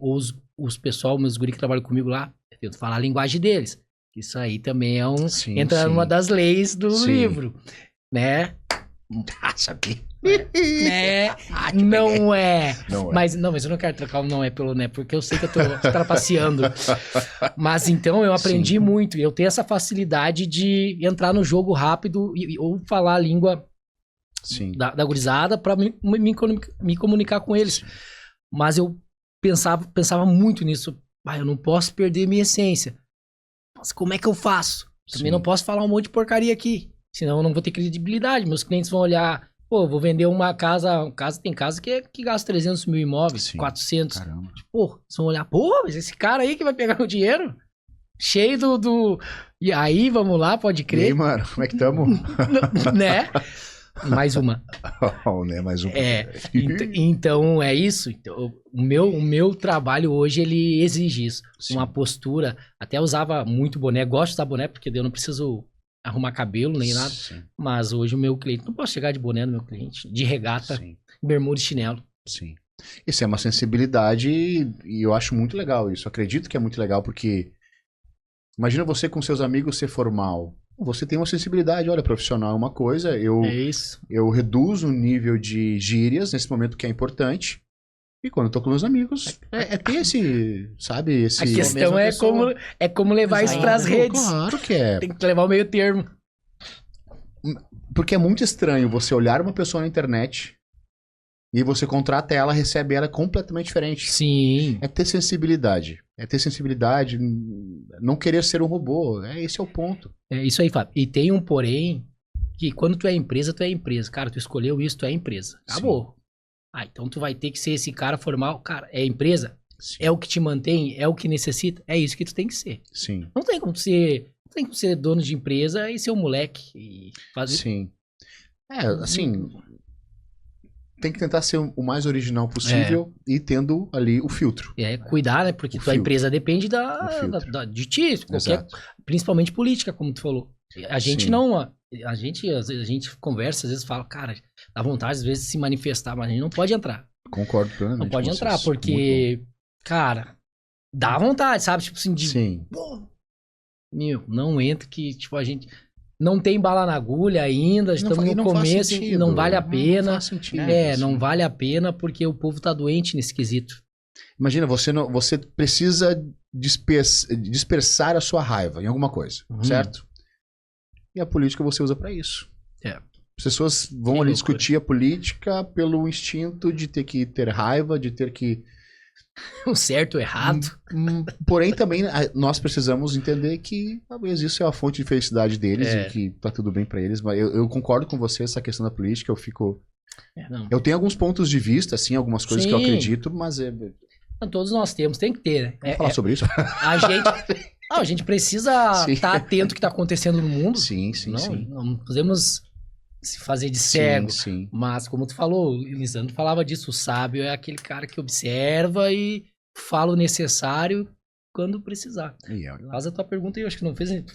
os pessoal, meus guri que trabalham comigo lá, eu tento falar a linguagem deles. Isso aí também é um... Sim, entra sim. numa das leis do Sim. livro, né? Sabia? Né? Não é. Não é. Mas eu não quero trocar o não é pelo né, porque eu sei que eu tô trapaceando. Mas então eu aprendi Sim. muito. Eu tenho essa facilidade de entrar no jogo rápido ou falar a língua Sim. da gurizada pra me comunicar com eles. Mas eu pensava muito nisso. Ah, eu não posso perder minha essência. Mas como é que eu faço? Também Sim. não posso falar um monte de porcaria aqui. Senão eu não vou ter credibilidade. Meus clientes vão olhar... Pô, vou vender uma casa... Tem casa que gasta 300 mil imóveis, Sim. 400. 400. Caramba. Pô, eles vão olhar... Pô, mas esse cara aí que vai pegar meu dinheiro? Cheio do... E aí, vamos lá, pode E aí, crer. mano, como é que tamo? Né? Mais uma. Né? Mais um. Então, é isso. Então, o meu trabalho hoje, ele exige isso. Sim. Uma postura. Até usava muito boné. Gosto de usar boné, porque eu não preciso arrumar cabelo nem nada. Sim. Mas hoje o meu cliente... Não posso chegar de boné no meu cliente. De regata, Sim. bermuda e chinelo. Sim. Isso é uma sensibilidade e eu acho muito legal isso. Acredito que é muito legal porque imagina você com seus amigos ser formal. Você tem uma sensibilidade, olha, profissional é uma coisa, É isso. eu reduzo o nível de gírias nesse momento que é importante. E quando eu tô com meus amigos, é ter esse, sabe, esse... A questão é como levar isso pras redes. Claro que é. Tem que levar o meio termo. Porque é muito estranho você olhar uma pessoa na internet e você contrata ela, recebe ela completamente diferente. Sim. É ter sensibilidade. É ter sensibilidade, não querer ser um robô. Esse é o ponto. É isso aí, Fábio. E tem um porém que quando tu é empresa, tu é empresa. Cara, tu escolheu isso, tu é empresa. Acabou. Ah, então tu vai ter que ser esse cara formal. Cara, é empresa? Sim. É o que te mantém? É o que necessita? É isso que tu tem que ser. Sim. Não tem como ser dono de empresa e ser um moleque. E fazer... Sim. Assim, tem que tentar ser o mais original possível e tendo ali o filtro. Cuidar, né? Porque O tua filtro. empresa depende filtro. de ti. Exato. Principalmente política, como tu falou. A gente Sim. não... A gente conversa, às vezes fala, cara, dá vontade às vezes de se manifestar, mas a gente não pode entrar. Concordo plenamente. Não pode com entrar, vocês. porque, cara, dá vontade, sabe? Tipo assim, de... Sim. Pô, meu, não entra que, tipo, a gente não tem bala na agulha ainda, estamos no começo, não vale a pena. Não faz sentido. Não vale a pena porque o povo tá doente nesse quesito. Imagina, você precisa dispersar a sua raiva em alguma coisa, certo? E a política você usa pra isso. As pessoas vão ali discutir a política pelo instinto de ter que ter raiva, de ter que... O certo, o errado. Porém, também nós precisamos entender que talvez isso é a fonte de felicidade deles e que tá tudo bem pra eles. Mas eu concordo com você essa questão da política, eu fico... Eu tenho alguns pontos de vista, assim, algumas coisas que eu acredito, mas... Todos nós temos, tem que ter, né? Vamos falar sobre isso? A gente precisa estar atento ao que está acontecendo no mundo. Sim. Não podemos se fazer de cego. Sim. Mas, como tu falou, o Lisandro falava disso, o sábio é aquele cara que observa e fala o necessário quando precisar. Faz a tua pergunta aí, eu acho que não fez... ele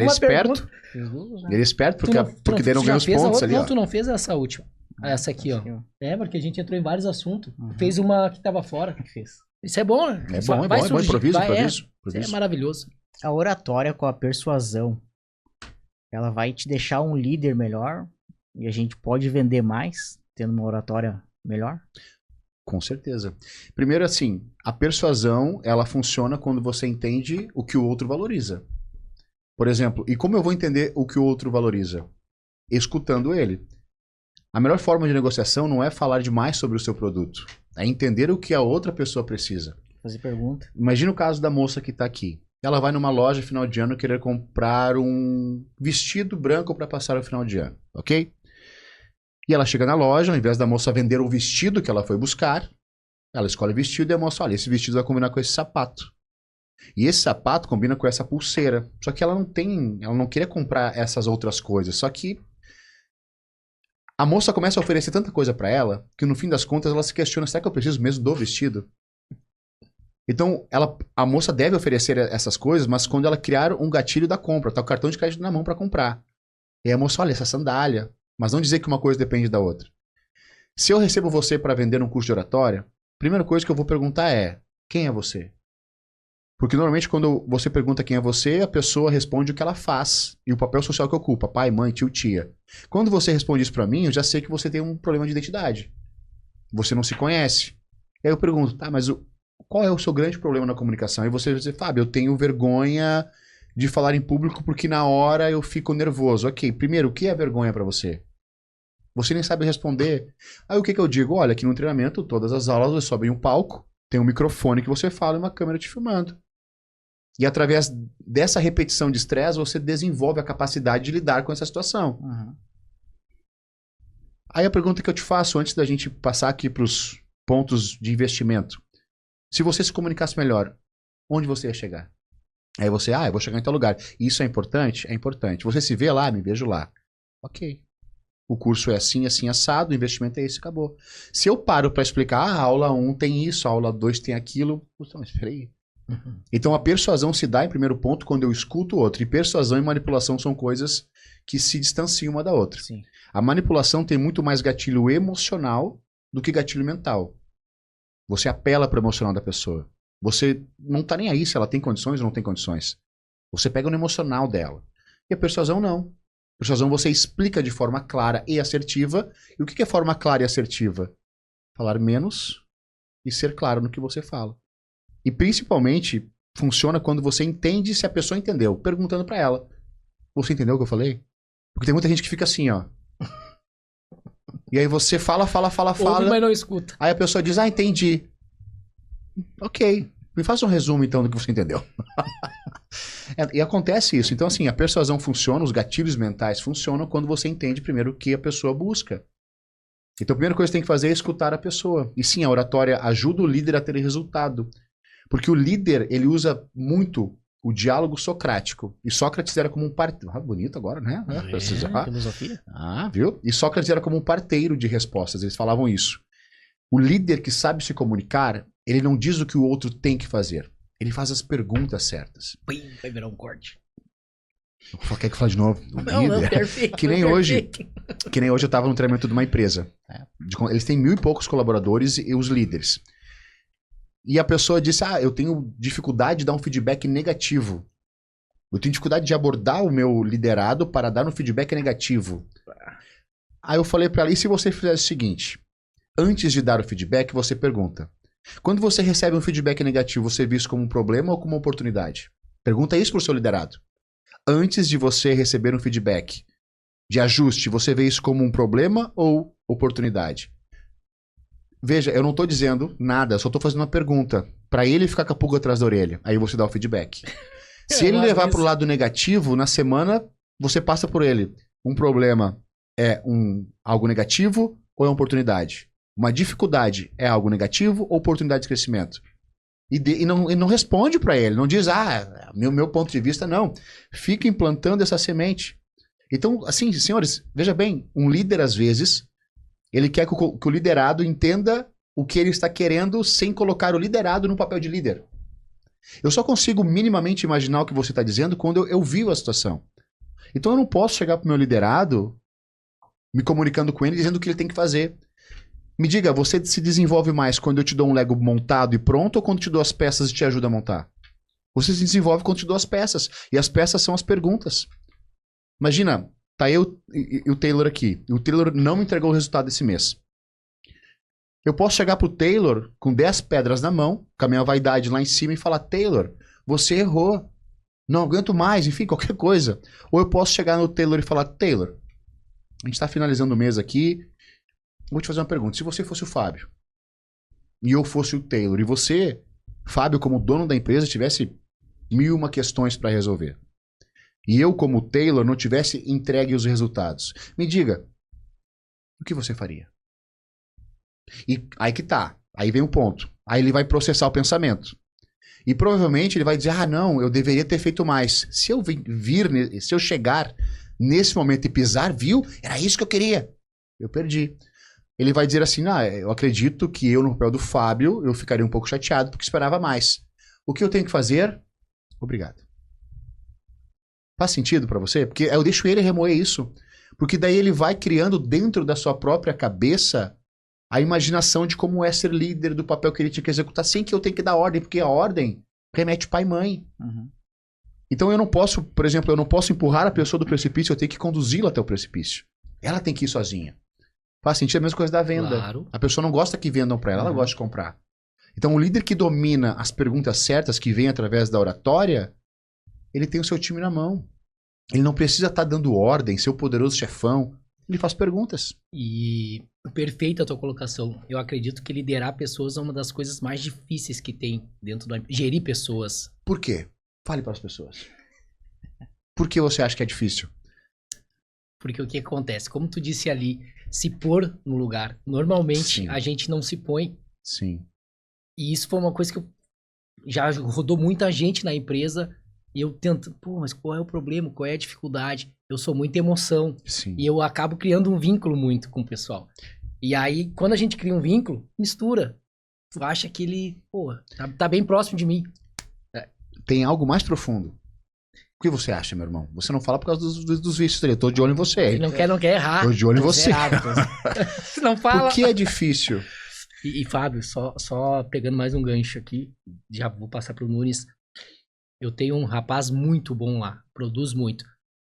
é esperto. Ele é esperto porque daí não ganha os pontos ali, Não, tu não fez essa última. Essa aqui, ó. Porque a gente entrou em vários assuntos. Fez uma que tava fora. Isso é bom, né? É bom, improviso. Isso é maravilhoso. A oratória com a persuasão, ela vai te deixar um líder melhor e a gente pode vender mais tendo uma oratória melhor? Com certeza. Primeiro, assim, a persuasão, ela funciona quando você entende o que o outro valoriza. Por exemplo, e como eu vou entender o que o outro valoriza? Escutando ele. A melhor forma de negociação não é falar demais sobre o seu produto. É entender o que a outra pessoa precisa. Fazer pergunta. Imagina o caso da moça que está aqui. Ela vai numa loja final de ano querer comprar um vestido branco para passar o final de ano, ok? E ela chega na loja, ao invés da moça vender o vestido que ela foi buscar, ela escolhe o vestido e a moça, olha, esse vestido vai combinar com esse sapato. E esse sapato combina com essa pulseira. Só que ela não queria comprar essas outras coisas. Só que A moça começa a oferecer tanta coisa pra ela, que no fim das contas ela se questiona, será que eu preciso mesmo do vestido? Então, a moça deve oferecer essas coisas, mas quando ela criar um gatilho da compra, tá o cartão de crédito na mão pra comprar. E a moça, olha, essa sandália. Mas não dizer que uma coisa depende da outra. Se eu recebo você para vender um curso de oratória, a primeira coisa que eu vou perguntar é, quem é você? Porque normalmente quando você pergunta quem é você, a pessoa responde o que ela faz e o papel social que ocupa, pai, mãe, tio, tia. Quando você responde isso para mim, eu já sei que você tem um problema de identidade. Você não se conhece. E aí eu pergunto, tá, mas qual é o seu grande problema na comunicação? E você vai dizer, Fábio, eu tenho vergonha de falar em público porque na hora eu fico nervoso. Ok, primeiro, o que é vergonha para você? Você nem sabe responder. Aí o que eu digo? Olha, aqui no treinamento, todas as aulas você sobe em um palco, tem um microfone que você fala e uma câmera te filmando. E através dessa repetição de estresse, você desenvolve a capacidade de lidar com essa situação. Uhum. Aí a pergunta que eu te faço, antes da gente passar aqui para os pontos de investimento. Se você se comunicasse melhor, onde você ia chegar? Aí você, eu vou chegar em tal lugar. Isso é importante? É importante. Você se vê lá? Me vejo lá. Ok. O curso é assim, assim, assado, o investimento é esse, acabou. Se eu paro para explicar, a aula 1 tem isso, a aula 2 tem aquilo, mas peraí. Uhum. Então a persuasão se dá em primeiro ponto quando eu escuto o outro. E persuasão e manipulação são coisas que se distanciam uma da outra. Sim. A manipulação tem muito mais gatilho emocional do que gatilho mental. Você apela para o emocional da pessoa. Você não tá nem aí se ela tem condições ou não tem condições. Você pega no emocional dela. E a persuasão não. A persuasão você explica de forma clara e assertiva. E o que é forma clara e assertiva? Falar menos e ser claro no que você fala. E principalmente funciona quando você entende se a pessoa entendeu. Perguntando para ela. Você entendeu o que eu falei? Porque tem muita gente que fica assim, ó. E aí você fala. Ouve, mas não escuta. Aí a pessoa diz, entendi. Ok. Me faça um resumo, então, do que você entendeu. E acontece isso. Então, assim, a persuasão funciona, os gatilhos mentais funcionam quando você entende primeiro o que a pessoa busca. Então, a primeira coisa que você tem que fazer é escutar a pessoa. E sim, a oratória ajuda o líder a ter resultado. Porque o líder, ele usa muito o diálogo socrático. E Sócrates era como um parteiro. Bonito agora, né? Filosofia? Viu? E Sócrates era como um parteiro de respostas. Eles falavam isso. O líder que sabe se comunicar, ele não diz o que o outro tem que fazer. Ele faz as perguntas certas. Vai virar um corte. Quer que eu fale de novo? Não, perfeito. Que nem hoje eu estava no treinamento de uma empresa. Eles têm 1.000 e poucos colaboradores e os líderes. E a pessoa disse, eu tenho dificuldade de dar um feedback negativo. Eu tenho dificuldade de abordar o meu liderado para dar um feedback negativo. Aí eu falei para ela, e se você fizesse o seguinte? Antes de dar o feedback, você pergunta. Quando você recebe um feedback negativo, você vê isso como um problema ou como uma oportunidade? Pergunta isso para o seu liderado. Antes de você receber um feedback de ajuste, você vê isso como um problema ou oportunidade? Veja, eu não estou dizendo nada, eu só estou fazendo uma pergunta. Para ele ficar com a pulga atrás da orelha. Aí você dá o feedback. Se ele levar para o lado negativo, na semana, você passa por ele. Um problema é algo negativo ou é uma oportunidade? Uma dificuldade é algo negativo ou oportunidade de crescimento? E não responde para ele, não diz, meu ponto de vista, não. Fica implantando essa semente. Então, assim, senhores, veja bem, um líder, às vezes, ele quer que o liderado entenda o que ele está querendo sem colocar o liderado no papel de líder. Eu só consigo minimamente imaginar o que você está dizendo quando eu vivo a situação. Então eu não posso chegar para o meu liderado, me comunicando com ele, dizendo o que ele tem que fazer. Me diga, você se desenvolve mais quando eu te dou um Lego montado e pronto ou quando te dou as peças e te ajudo a montar? Você se desenvolve quando te dou as peças. E as peças são as perguntas. Imagina, tá eu e o Taylor aqui. E o Taylor não me entregou o resultado desse mês. Eu posso chegar pro Taylor com 10 pedras na mão, com a minha vaidade lá em cima e falar, Taylor, você errou. Não aguento mais, enfim, qualquer coisa. Ou eu posso chegar no Taylor e falar, Taylor, a gente tá finalizando o mês aqui. Vou te fazer uma pergunta. Se você fosse o Fábio e eu fosse o Taylor e você, Fábio, como dono da empresa, tivesse 1.001 questões para resolver e eu, como Taylor, não tivesse entregue os resultados, me diga, o que você faria? E aí que tá. Aí vem um ponto. Aí ele vai processar o pensamento. E provavelmente ele vai dizer, não, eu deveria ter feito mais. Se eu chegar nesse momento e pisar, viu? Era isso que eu queria. eu perdi. Ele vai dizer assim, eu acredito que eu, no papel do Fábio, eu ficaria um pouco chateado porque esperava mais. O que eu tenho que fazer? Obrigado. Faz sentido pra você? Porque eu deixo ele remoer isso. Porque daí ele vai criando dentro da sua própria cabeça a imaginação de como é ser líder, do papel que ele tinha que executar, sem que eu tenha que dar ordem, porque a ordem remete pai e mãe. Uhum. Então eu não posso, por exemplo, eu não posso empurrar a pessoa do precipício, eu tenho que conduzi-la até o precipício. Ela tem que ir sozinha. Faz sentido a mesma coisa da venda. Claro. A pessoa não gosta que vendam pra ela, ela gosta de comprar. Então o líder que domina as perguntas certas que vêm através da oratória, ele tem o seu time na mão. Ele não precisa estar dando ordem, ser o poderoso chefão. Ele faz perguntas. E perfeita a tua colocação. Eu acredito que liderar pessoas é uma das coisas mais difíceis que tem dentro da... Gerir pessoas. Por quê? Fale para as pessoas. Por que você acha que é difícil? Porque o que acontece? Como tu disse ali, se pôr no lugar. Normalmente Sim. a gente não se põe. Sim. E isso foi uma coisa que já rodou muita gente na empresa. E eu tento, mas qual é o problema? Qual é a dificuldade? Eu sou muita emoção. Sim. E eu acabo criando um vínculo muito com o pessoal. E aí, quando a gente cria um vínculo, mistura. Tu acha que ele, tá bem próximo de mim. Tem algo mais profundo. O que você acha, meu irmão? Você não fala por causa dos vícios dele. Eu tô de olho em você. Ele não quer errar. Tô de olho em você. Se não fala. Por que é difícil? E Fábio, só pegando mais um gancho aqui, já vou passar pro Nunes. Eu tenho um rapaz muito bom lá, produz muito,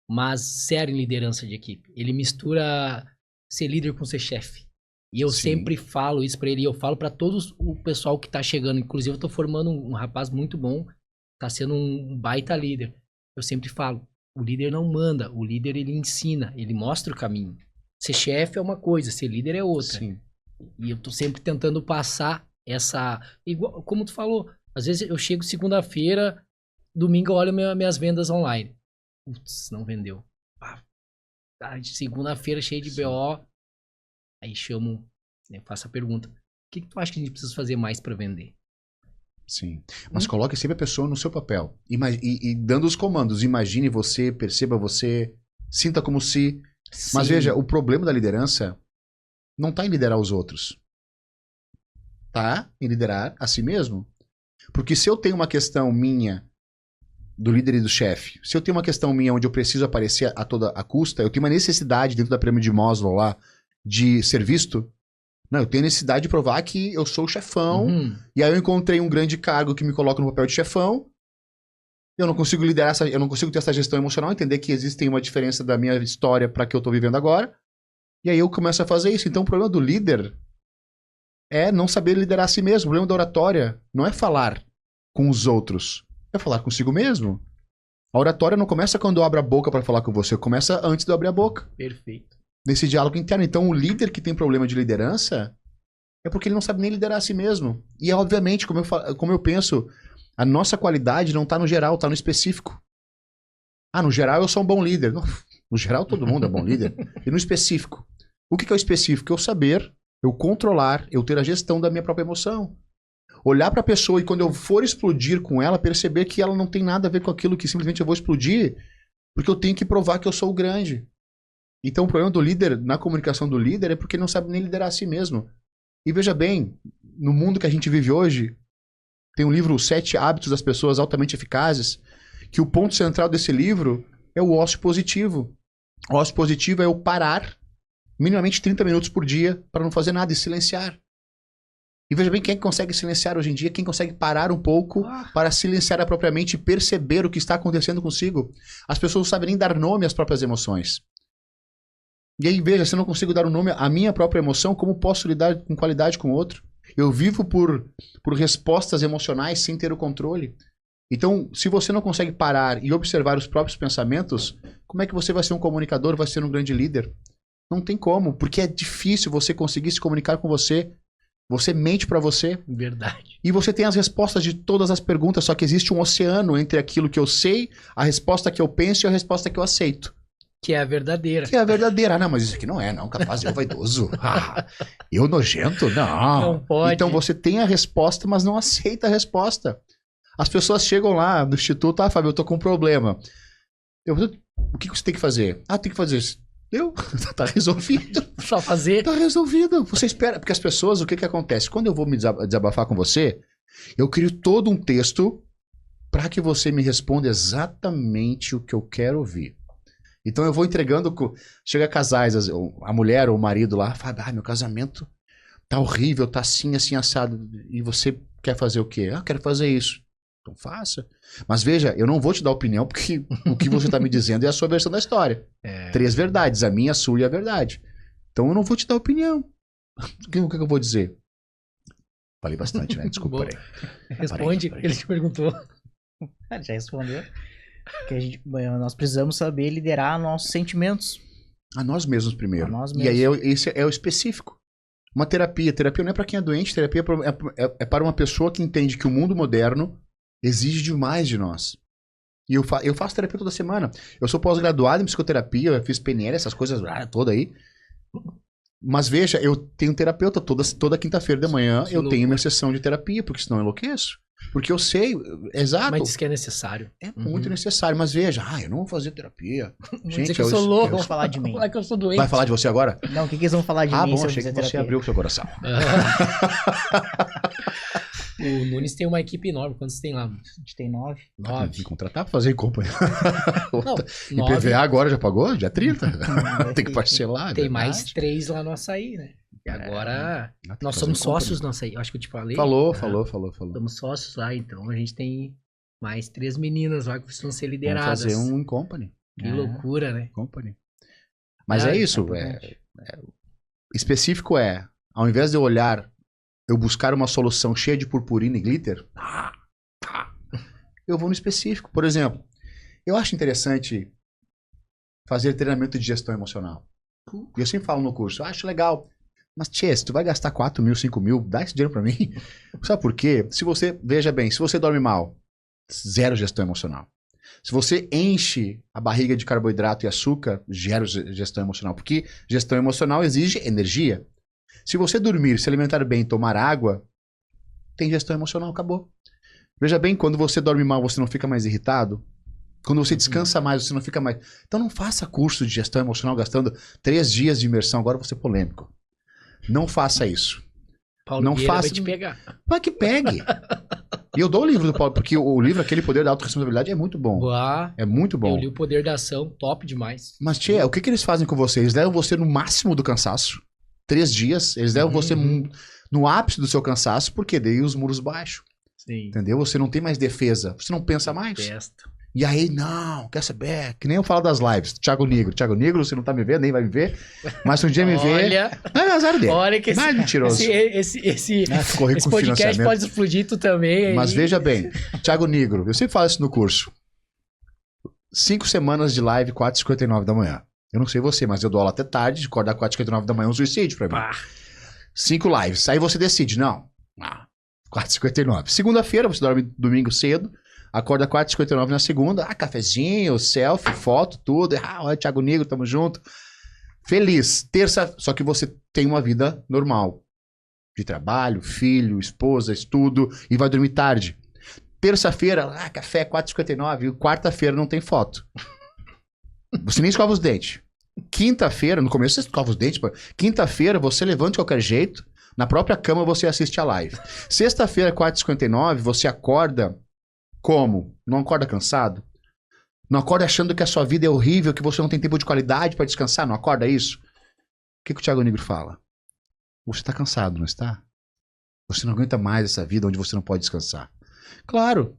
mas sério em liderança de equipe. Ele mistura ser líder com ser chefe. E eu sempre falo isso pra ele, e eu falo pra todos o pessoal que tá chegando. Inclusive, eu tô formando um rapaz muito bom, tá sendo um baita líder. Eu sempre falo, o líder não manda, o líder ele ensina, ele mostra o caminho. Ser chefe é uma coisa, ser líder é outra. Sim. E eu tô sempre tentando passar essa... Igual, como tu falou, às vezes eu chego segunda-feira, domingo eu olho minhas vendas online. Putz, não vendeu. Segunda-feira cheio de BO. Aí chamo, faço a pergunta. O que tu acha que a gente precisa fazer mais pra vender? Sim. Mas coloque sempre a pessoa no seu papel. E dando os comandos. Imagine você, perceba você, sinta como se... Mas Sim. veja, o problema da liderança não tá em liderar os outros. Tá em liderar a si mesmo. Porque se eu tenho uma questão minha do líder e do chefe, se eu tenho uma questão minha onde eu preciso aparecer a toda a custa, eu tenho uma necessidade dentro da pirâmide de Maslow lá de ser visto. Não, eu tenho necessidade de provar que eu sou o chefão. E aí eu encontrei um grande cargo que me coloca no papel de chefão. Eu não consigo liderar eu não consigo ter essa gestão emocional, entender que existe uma diferença da minha história para que eu tô vivendo agora. E aí eu começo a fazer isso. Então o problema do líder é não saber liderar a si mesmo. O problema da oratória não é falar com os outros, é falar consigo mesmo. A oratória não começa quando eu abro a boca para falar com você, começa antes de eu abrir a boca. Perfeito. Nesse diálogo interno. Então, o líder que tem problema de liderança é porque ele não sabe nem liderar a si mesmo. E, obviamente, como eu penso, a nossa qualidade não está no geral, está no específico. No geral eu sou um bom líder. No geral todo mundo é bom líder. E no específico. O que é o específico? Eu saber, eu controlar, eu ter a gestão da minha própria emoção. Olhar para a pessoa e quando eu for explodir com ela, perceber que ela não tem nada a ver com aquilo, que simplesmente eu vou explodir, porque eu tenho que provar que eu sou o grande. Então o problema do líder, na comunicação do líder, é porque ele não sabe nem liderar a si mesmo. E veja bem, no mundo que a gente vive hoje, tem um livro, Os 7 Hábitos das Pessoas Altamente Eficazes, que o ponto central desse livro é o ócio positivo. O ócio positivo é eu parar minimamente 30 minutos por dia para não fazer nada e silenciar. E veja bem, quem consegue silenciar hoje em dia, quem consegue parar um pouco para silenciar a própria mente e perceber o que está acontecendo consigo. As pessoas não sabem nem dar nome às próprias emoções. E aí, veja, se eu não consigo dar um nome à minha própria emoção, como posso lidar com qualidade com o outro? Eu vivo por respostas emocionais sem ter o controle. Então, se você não consegue parar e observar os próprios pensamentos, como é que você vai ser um comunicador, vai ser um grande líder? Não tem como, porque é difícil você conseguir se comunicar com você. Você mente pra você. Verdade. E você tem as respostas de todas as perguntas, só que existe um oceano entre aquilo que eu sei, a resposta que eu penso e a resposta que eu aceito. Que é a verdadeira. Que é a verdadeira. Não, mas isso aqui não é, não. Capaz, eu vaidoso. Eu nojento? Não. Não pode. Então você tem a resposta, mas não aceita a resposta. As pessoas chegam lá no instituto, Fábio, eu tô com um problema. O que você tem que fazer? Tem que fazer isso. Deu. Tá resolvido. Só fazer. Tá resolvido. Você espera. Porque as pessoas, o que que acontece? Quando eu vou me desabafar com você, eu crio todo um texto para que você me responda exatamente o que eu quero ouvir. Então eu vou entregando. Chega casais, a mulher ou o marido lá, fala: meu casamento tá horrível, tá assim, assim, assado. E você quer fazer o quê? Quero fazer isso. Então faça. Mas veja, eu não vou te dar opinião, porque o que você tá me dizendo é a sua versão da história. 3 verdades, a minha, a sua e a verdade. Então eu não vou te dar opinião. O que eu vou dizer? Falei bastante, né? Desculpa, Boa. peraí. Responde, Parei. ele te perguntou. Já respondeu. Que nós precisamos saber liderar nossos sentimentos. A nós mesmos primeiro. A nós E aí mesmos. esse é o específico. Uma terapia. Terapia não é para quem é doente, terapia é para uma pessoa que entende que o mundo moderno exige demais de nós. E eu faço terapia toda semana. Eu sou pós-graduado em psicoterapia, eu fiz PNL, essas coisas toda aí. Mas veja, eu tenho terapeuta toda quinta-feira de manhã, eu tenho minha sessão de terapia, porque senão eu enlouqueço. Porque eu sei, exato. Mas diz que é necessário. É muito necessário, mas veja, eu não vou fazer terapia. Gente, que eu sou louco. Vamos falar de mim. Falar que eu sou doente. Vai falar de você agora? Não, o que eles vão falar de mim Bom, se eu achei que fizer você terapia? abriu o seu coração. O Nunes tem uma equipe enorme. Quantos tem lá? A gente tem 9. Me 9. contratar pra fazer em companhia. Não, IPVA agora já pagou? Já 30? Não, Tem que parcelar. é tem verdade. mais 3 lá no Açaí, né? E agora Tem que nós fazer somos em companhia. sócios no Açaí. Eu acho que eu te falei. Falou. Somos sócios lá, então a gente tem mais 3 meninas lá que precisam ser Vamos lideradas. fazer um in company. Que loucura, né? Company. Mas é isso. importante. Específico ao invés de eu olhar, eu buscar uma solução cheia de purpurina e glitter, eu vou no específico. Por exemplo, eu acho interessante fazer treinamento de gestão emocional. E eu sempre falo no curso, eu acho legal. Mas, tchê, se tu vai gastar 4 mil, 5 mil, dá esse dinheiro pra mim. Sabe por quê? Veja bem, se você dorme mal, 0 gestão emocional. Se você enche a barriga de carboidrato e açúcar, gera gestão emocional. Porque gestão emocional exige energia. Se você dormir, se alimentar bem e tomar água, tem gestão emocional, acabou. Veja bem, quando você dorme mal, você não fica mais irritado. Quando você descansa mais, você não fica mais... Então não faça curso de gestão emocional gastando 3 dias de imersão. Agora eu vou ser polêmico. Não faça isso. Paulo Não Vieira faça- vai te pegar. Vai que pegue. E eu dou o livro do Paulo, porque o livro, aquele Poder da Autoresponsabilidade, é muito bom. Boa. É muito Eu bom. li o Poder da Ação, top demais. Mas, tchê, o que eles fazem com você? Eles levam você no máximo do cansaço. 3 dias. Eles levam você no ápice do seu cansaço, porque daí os muros baixos. Sim. Entendeu? Você não tem mais defesa. Você não pensa mais. Testa. E aí, não, quer saber? Que nem eu falo das lives. Thiago Negro, você não tá me vendo, nem vai me ver. Mas se um dia me ver, Olha, é azar dele. olha que Mais mentiroso. esse Correr esse com podcast financiamento. pode explodir tu também. Mas aí. veja bem, Thiago Negro, eu sempre falo isso no curso. 5 semanas de live, 4h59 da manhã. Eu não sei você, mas eu dou aula até tarde, acordar 4h59 da manhã é um suicídio pra mim. Pá. 5 lives. Aí você decide, não. 4h59. Segunda-feira, você dorme domingo cedo, acorda 4h59 na segunda, cafezinho, selfie, foto, tudo. Olha, Thiago Negro, tamo junto. Feliz. Terça, só que você tem uma vida normal. De trabalho, filho, esposa, estudo, e vai dormir tarde. Terça-feira, café, 4h59. Quarta-feira não tem foto. Você nem escova os dentes. Quinta-feira, no começo você escova os dentes, pô. Quinta-feira você levanta de qualquer jeito, na própria cama você assiste a live. Sexta-feira, 4h59, você acorda como? Não acorda cansado? Não acorda achando que a sua vida é horrível, que você não tem tempo de qualidade para descansar? Não acorda isso? O que o Thiago Negro fala? Você está cansado, não está? Você não aguenta mais essa vida onde você não pode descansar. Claro.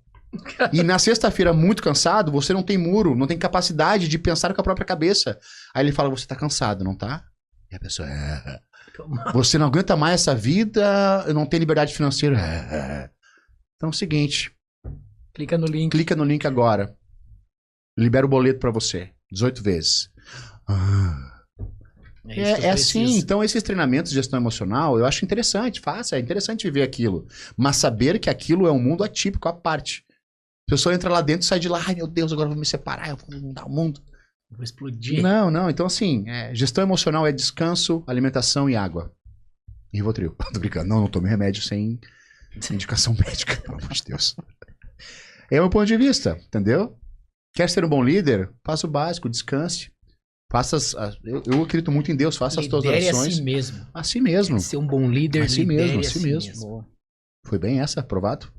E na sexta-feira, muito cansado, você não tem muro, não tem capacidade de pensar com a própria cabeça. Aí ele fala, você tá cansado, não tá? E a pessoa, Você não aguenta mais essa vida, não tem liberdade financeira. Então é o seguinte, Clica no link. clica no link agora. Libera o boleto pra você. 18 vezes. É, isso que eu É assim, preciso. então esses treinamentos de gestão emocional, eu acho interessante, faça, é interessante viver aquilo. Mas saber que aquilo é um mundo atípico, à parte. A pessoa entra lá dentro e sai de lá, ai meu Deus, agora eu vou me separar, eu vou mudar o mundo. Vou explodir. Não, então assim, gestão emocional é descanso, alimentação e água. E Rivotril. Tô brincando, não tome remédio sem indicação médica, pelo amor de Deus. É o meu ponto de vista, entendeu? Quer ser um bom líder? Faça o básico, descanse. Eu acredito muito em Deus, faça as tuas Lidere orações. a si mesmo. Assim mesmo. Ser um bom líder, Assim lidere mesmo, a assim si mesmo. mesmo. Boa. Foi bem essa? Aprovado?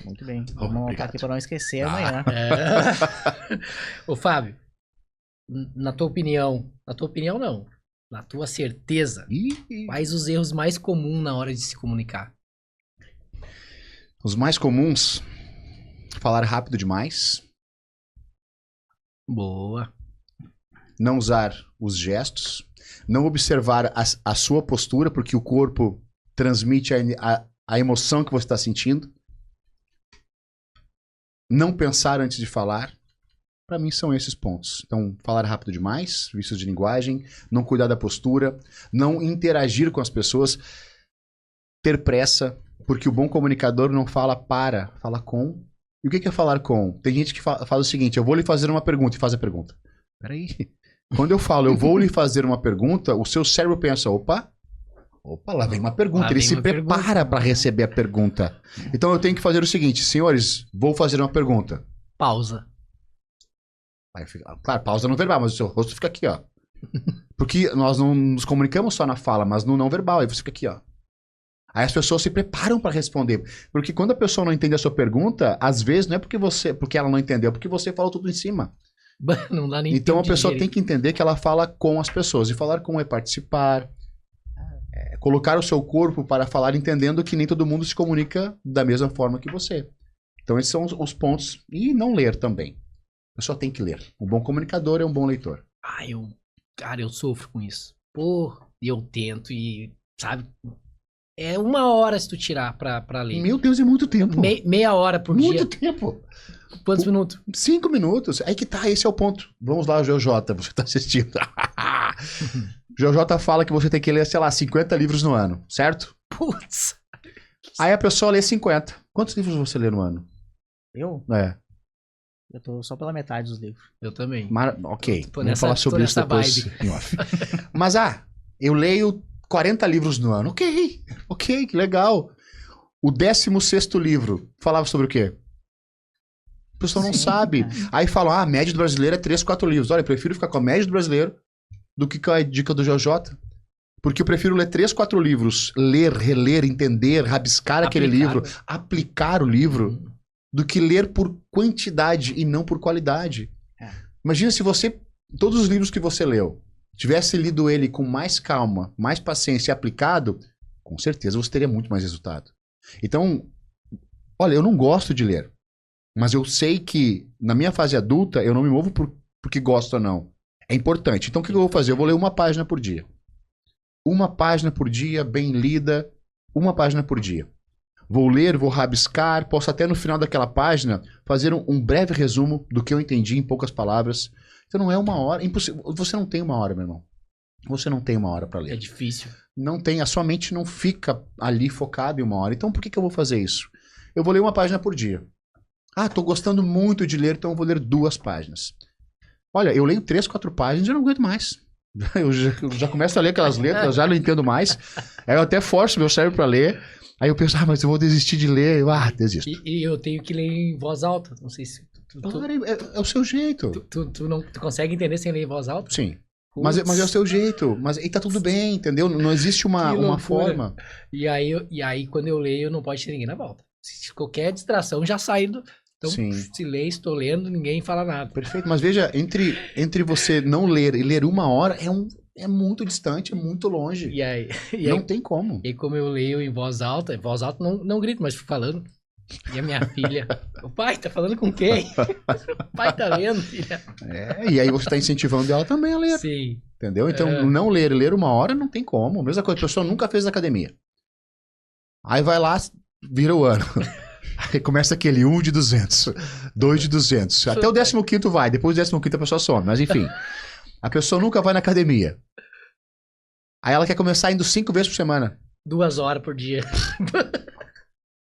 Muito bem. Oh, Vamos anotar obrigado. aqui pra não esquecer amanhã. Ô, Fábio, na tua opinião não, na tua certeza, quais os erros mais comuns na hora de se comunicar? Os mais comuns, falar rápido demais, Boa. não usar os gestos, não observar a sua postura, porque o corpo transmite a emoção que você está sentindo. Não pensar antes de falar. Para mim são esses pontos. Então, falar rápido demais, vícios de linguagem, não cuidar da postura, não interagir com as pessoas, ter pressa, porque o bom comunicador não fala para, fala com. E o que é falar com? Tem gente que faz o seguinte, eu vou lhe fazer uma pergunta e faz a pergunta. Peraí. Quando eu falo, eu vou lhe fazer uma pergunta, o seu cérebro pensa, opa, lá vem uma pergunta. Lá Ele vem se uma prepara para receber a pergunta. Então eu tenho que fazer o seguinte, senhores, vou fazer uma pergunta. Pausa. Aí fica, claro, pausa no verbal, mas o seu rosto fica aqui, ó. Porque nós não nos comunicamos só na fala, mas no não verbal. Aí você fica aqui, ó. Aí as pessoas se preparam para responder. Porque quando a pessoa não entende a sua pergunta, às vezes não é porque ela não entendeu, é porque você falou tudo em cima. Não dá nem Então a tempo de pessoa digerir. tem que entender que ela fala com as pessoas. E falar com é participar, colocar o seu corpo para falar, entendendo que nem todo mundo se comunica da mesma forma que você. Então esses são os pontos. E não ler também. A pessoa tem que ler. Um bom comunicador é um bom leitor. Cara, eu sofro com isso. Pô, eu tento e, sabe, é 1 hora se tu tirar pra ler. Meu Deus, é muito tempo. Meia hora por Muito dia. tempo. Quantos minutos? 5 minutos. Aí que tá, esse é o ponto. Vamos lá, GeoJ, você tá assistindo. GeoJ fala que você tem que ler, sei lá, 50 livros no ano, certo? Putz. Aí a pessoa lê 50. Quantos livros você lê no ano? Eu? É. Eu tô só pela metade dos livros. Eu também. Ok, Tô vamos nessa- falar tô sobre isso nessa depois vibe. em off. Mas, eu leio 40 livros no ano. Ok, que legal. O 16º livro falava sobre o quê? A pessoa não Sim, sabe. Aí falam, a média do brasileiro é 3, 4 livros. Olha, eu prefiro ficar com a média do brasileiro do que com a dica do GeoJ. Porque eu prefiro ler 3, 4 livros, ler, reler, entender, rabiscar aquele Aplicar, livro, aplicar o livro, do que ler por quantidade e não por qualidade. É. Imagina se você, todos os livros que você leu, tivesse lido ele com mais calma, mais paciência e aplicado, com certeza você teria muito mais resultado. Então, olha, eu não gosto de ler, mas eu sei que na minha fase adulta eu não me movo porque gosto ou não. É importante. Então o que eu vou fazer? Eu vou ler 1 página por dia. 1 página por dia, bem lida, 1 página por dia. Vou ler, vou rabiscar, posso até no final daquela página fazer um breve resumo do que eu entendi em poucas palavras. Então não é 1 hora, impossível. Você não tem 1 hora, meu irmão. Você não tem 1 hora para ler. É difícil. Não tem, a sua mente não fica ali focada em 1 hora. Então por que eu vou fazer isso? Eu vou ler 1 página por dia. Tô gostando muito de ler, então eu vou ler 2 páginas. Olha, eu leio 3, 4 páginas e eu não aguento mais. Eu já começo a ler aquelas letras, já não entendo mais. Aí eu até forço meu cérebro para ler. Aí eu penso, mas eu vou desistir de ler. Eu, desisto. E eu tenho que ler em voz alta. Não sei se É o seu jeito. tu consegue entender sem ler em voz alta? Sim. Putz. Mas é o seu jeito. E tá tudo bem, entendeu? Não existe Que uma loucura. forma. E aí, quando eu leio, não pode ter ninguém na volta. Se qualquer distração já saindo. Então, Sim. se lê, estou lendo, ninguém fala nada. Perfeito. Mas veja, entre você não ler e ler 1 hora, é muito distante, é muito longe. E aí, Não tem como. e como eu leio em voz alta não grito, mas fico falando. E a minha filha, o pai tá falando com quem? O pai tá lendo, filha. E aí você tá incentivando ela também a ler. Sim. Entendeu? Então, não ler e ler 1 hora não tem como. Mesma coisa, a pessoa nunca fez academia. Aí vai lá, vira o ano. Aí começa aquele 1 de 200, 2 de 200. Até o 15º vai, depois do 15º a pessoa some. Mas enfim, a pessoa nunca vai na academia. Aí ela quer começar indo 5 vezes por semana. 2 horas por dia.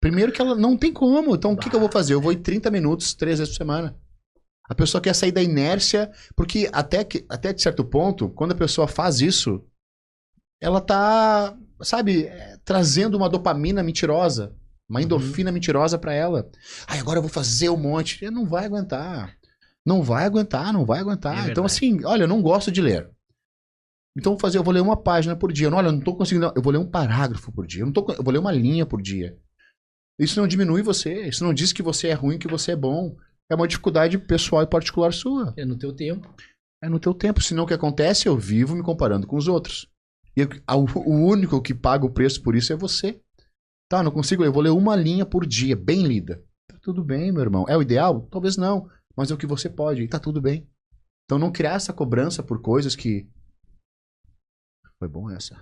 Primeiro que ela não tem como. Então o que eu vou fazer? Eu vou ir 30 minutos, 3 vezes por semana. A pessoa quer sair da inércia, porque até de certo ponto, quando a pessoa faz isso, ela tá, sabe, trazendo uma dopamina mentirosa, uma endorfina mentirosa pra ela. Agora eu vou fazer um monte. Não vai aguentar. Não vai aguentar, não vai aguentar. É Então, verdade. assim, olha, eu não gosto de ler. Então, eu vou ler uma página por dia. Olha, eu não tô conseguindo. Eu vou ler um parágrafo por dia. Eu vou ler uma linha por dia. Isso não diminui você. Isso não diz que você é ruim, que você é bom. É uma dificuldade pessoal e particular sua. É no teu tempo. É no teu tempo. Senão o que acontece? Eu vivo me comparando com os outros. E o único que paga o preço por isso é você. Tá, não consigo ler. Eu vou ler uma linha por dia, bem lida. Tá tudo bem, meu irmão. É o ideal? Talvez não. Mas é o que você pode. E tá tudo bem. Então não criar essa cobrança por coisas que... Foi bom essa.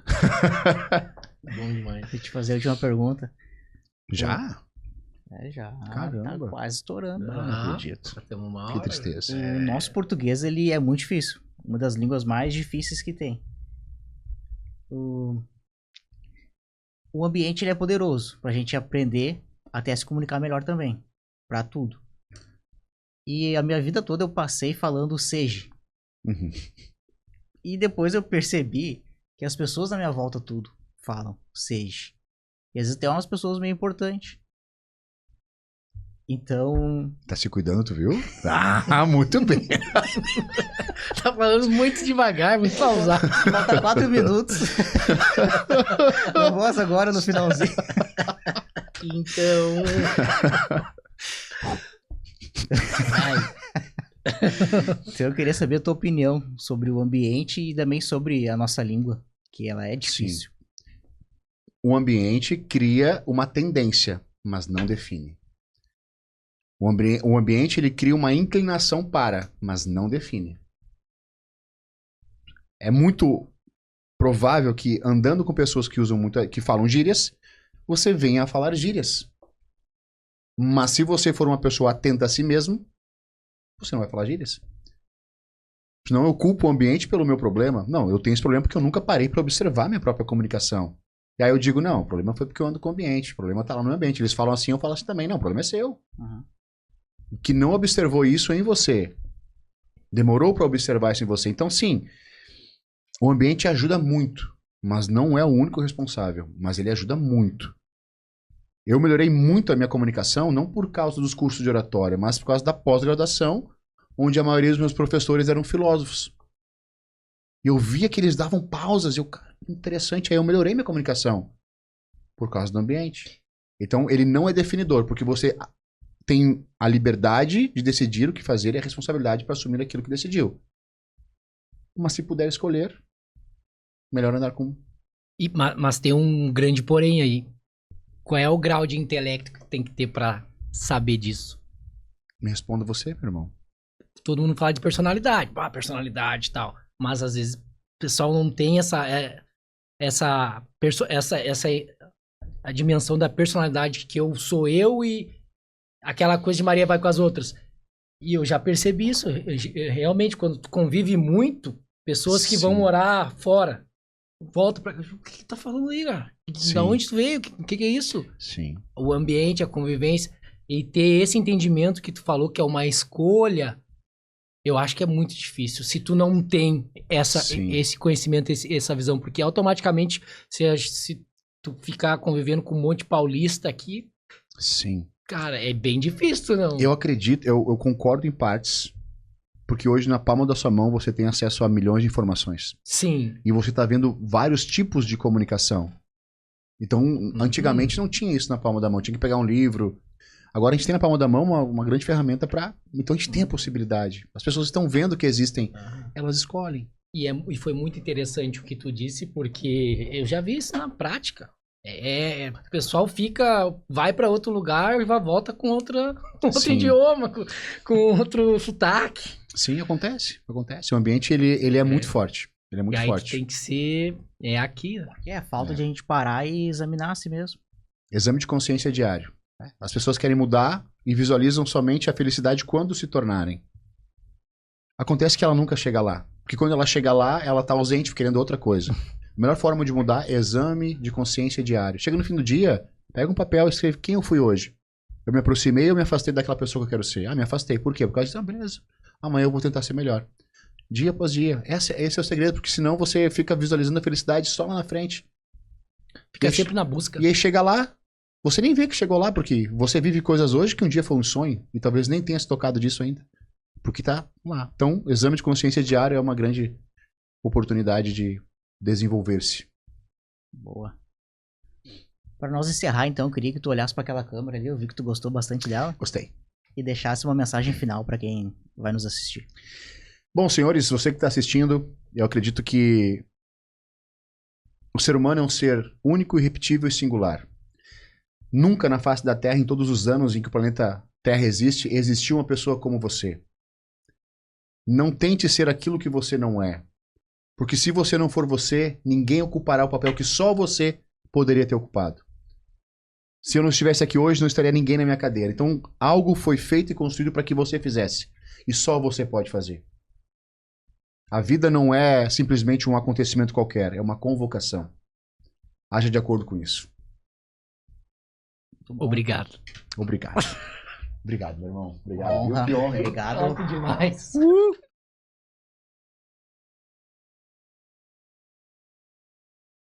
Bom demais. Deixa eu te fazer a última pergunta. Já? Já. Caramba. Tá quase estourando. Não acredito. Já temos uma Que hora. tristeza. O nosso português, ele é muito difícil. Uma das línguas mais difíceis que tem. O ambiente, ele é poderoso pra gente aprender até se comunicar melhor também. Pra tudo. E a minha vida toda eu passei falando seja. Uhum. E depois eu percebi que as pessoas na minha volta tudo falam seja. E às vezes tem umas pessoas meio importantes. Então, Tá se cuidando, tu viu? Ah, muito bem. Tá falando muito devagar, muito pausado. falta 4 minutos. Eu voz agora no finalzinho. Então. Então eu queria saber a tua opinião sobre o ambiente e também sobre a nossa língua, que ela é difícil. O ambiente cria uma tendência, mas não define. O ambiente ele cria uma inclinação para, mas não define. É muito provável que andando com pessoas que usam muito, que falam gírias, você venha a falar gírias. Mas se você for uma pessoa atenta a si mesmo, você não vai falar gírias. Senão eu culpo o ambiente pelo meu problema. Não, eu tenho esse problema porque eu nunca parei para observar minha própria comunicação. E aí eu digo, não, o problema foi porque eu ando com o ambiente. O problema tá lá no meu ambiente. Eles falam assim, eu falo assim também. Não, o problema é seu. Uhum. Que não observou isso em você. Demorou para observar isso em você. Então, sim, o ambiente ajuda muito, mas não é o único responsável. Mas ele ajuda muito. Eu melhorei muito a minha comunicação, não por causa dos cursos de oratória, mas por causa da pós-graduação, onde a maioria dos meus professores eram filósofos. E eu via que eles davam pausas, e eu, cara, interessante, aí eu melhorei minha comunicação por causa do ambiente. Então, ele não é definidor, porque você tem a liberdade de decidir o que fazer e a responsabilidade para assumir aquilo que decidiu. Mas se puder escolher, melhor andar com... Mas tem um grande porém aí. Qual é o grau de intelecto que tem que ter pra saber disso? Me responda você, meu irmão. Todo mundo fala de personalidade. Personalidade e tal. Mas às vezes o pessoal não tem a dimensão da personalidade que eu sou eu e aquela coisa de Maria vai com as outras. E eu já percebi isso. Realmente, quando tu convive muito, pessoas que vão Sim. morar fora, volta pra... O que tá falando aí, cara? Sim. Da onde tu veio? O que é isso? Sim. O ambiente, a convivência, e ter esse entendimento que tu falou que é uma escolha, eu acho que é muito difícil. Se tu não tem Sim. esse conhecimento, essa visão, porque automaticamente, se tu ficar convivendo com um monte de paulista aqui, Sim. cara, é bem difícil, não? Eu acredito, eu concordo em partes, porque hoje na palma da sua mão você tem acesso a milhões de informações. Sim. E você está vendo vários tipos de comunicação. Então, antigamente não tinha isso na palma da mão, tinha que pegar um livro. Agora a gente tem na palma da mão uma grande ferramenta para... Então a gente tem a possibilidade. As pessoas estão vendo que existem, elas escolhem. E foi muito interessante o que tu disse, porque eu já vi isso na prática. O pessoal vai pra outro lugar e volta com outro Sim. idioma, com outro sotaque. Sim, acontece. O ambiente, ele é muito forte. Ele é muito e aí forte. tem que ser aqui. É a falta de a gente parar e examinar a si mesmo. Exame de consciência diário. As pessoas querem mudar e visualizam somente a felicidade quando se tornarem. Acontece que ela nunca chega lá. Porque quando ela chega lá, ela tá ausente, querendo outra coisa. A melhor forma de mudar é exame de consciência diário. Chega no fim do dia, pega um papel e escreve quem eu fui hoje. Eu me aproximei ou me afastei daquela pessoa que eu quero ser? Ah, me afastei. Por quê? Por causa disso, beleza. Amanhã eu vou tentar ser melhor. Dia após dia. Esse é o segredo, porque senão você fica visualizando a felicidade só lá na frente. Fica sempre na busca. E aí chega lá, você nem vê que chegou lá, porque você vive coisas hoje que um dia foi um sonho, e talvez nem tenha se tocado disso ainda. Porque tá lá. Então, exame de consciência diário é uma grande oportunidade de desenvolver-se. Boa. Para nós encerrar, então, eu queria que tu olhasse para aquela câmera ali, eu vi que tu gostou bastante dela, Gostei. e deixasse uma mensagem final para quem vai nos assistir. Bom, senhores, você que está assistindo, eu acredito que o ser humano é um ser único, irrepetível e singular. Nunca na face da Terra, em todos os anos em que o planeta Terra existe, existiu uma pessoa como você. Não tente ser aquilo que você não é. Porque se você não for você, ninguém ocupará o papel que só você poderia ter ocupado. Se eu não estivesse aqui hoje, não estaria ninguém na minha cadeira. Então, algo foi feito e construído para que você fizesse. E só você pode fazer. A vida não é simplesmente um acontecimento qualquer, é uma convocação. Haja de acordo com isso. Obrigado. Obrigado. Obrigado, meu irmão. Obrigado. Honra. Viu? Que honra, hein? Obrigado. Top demais.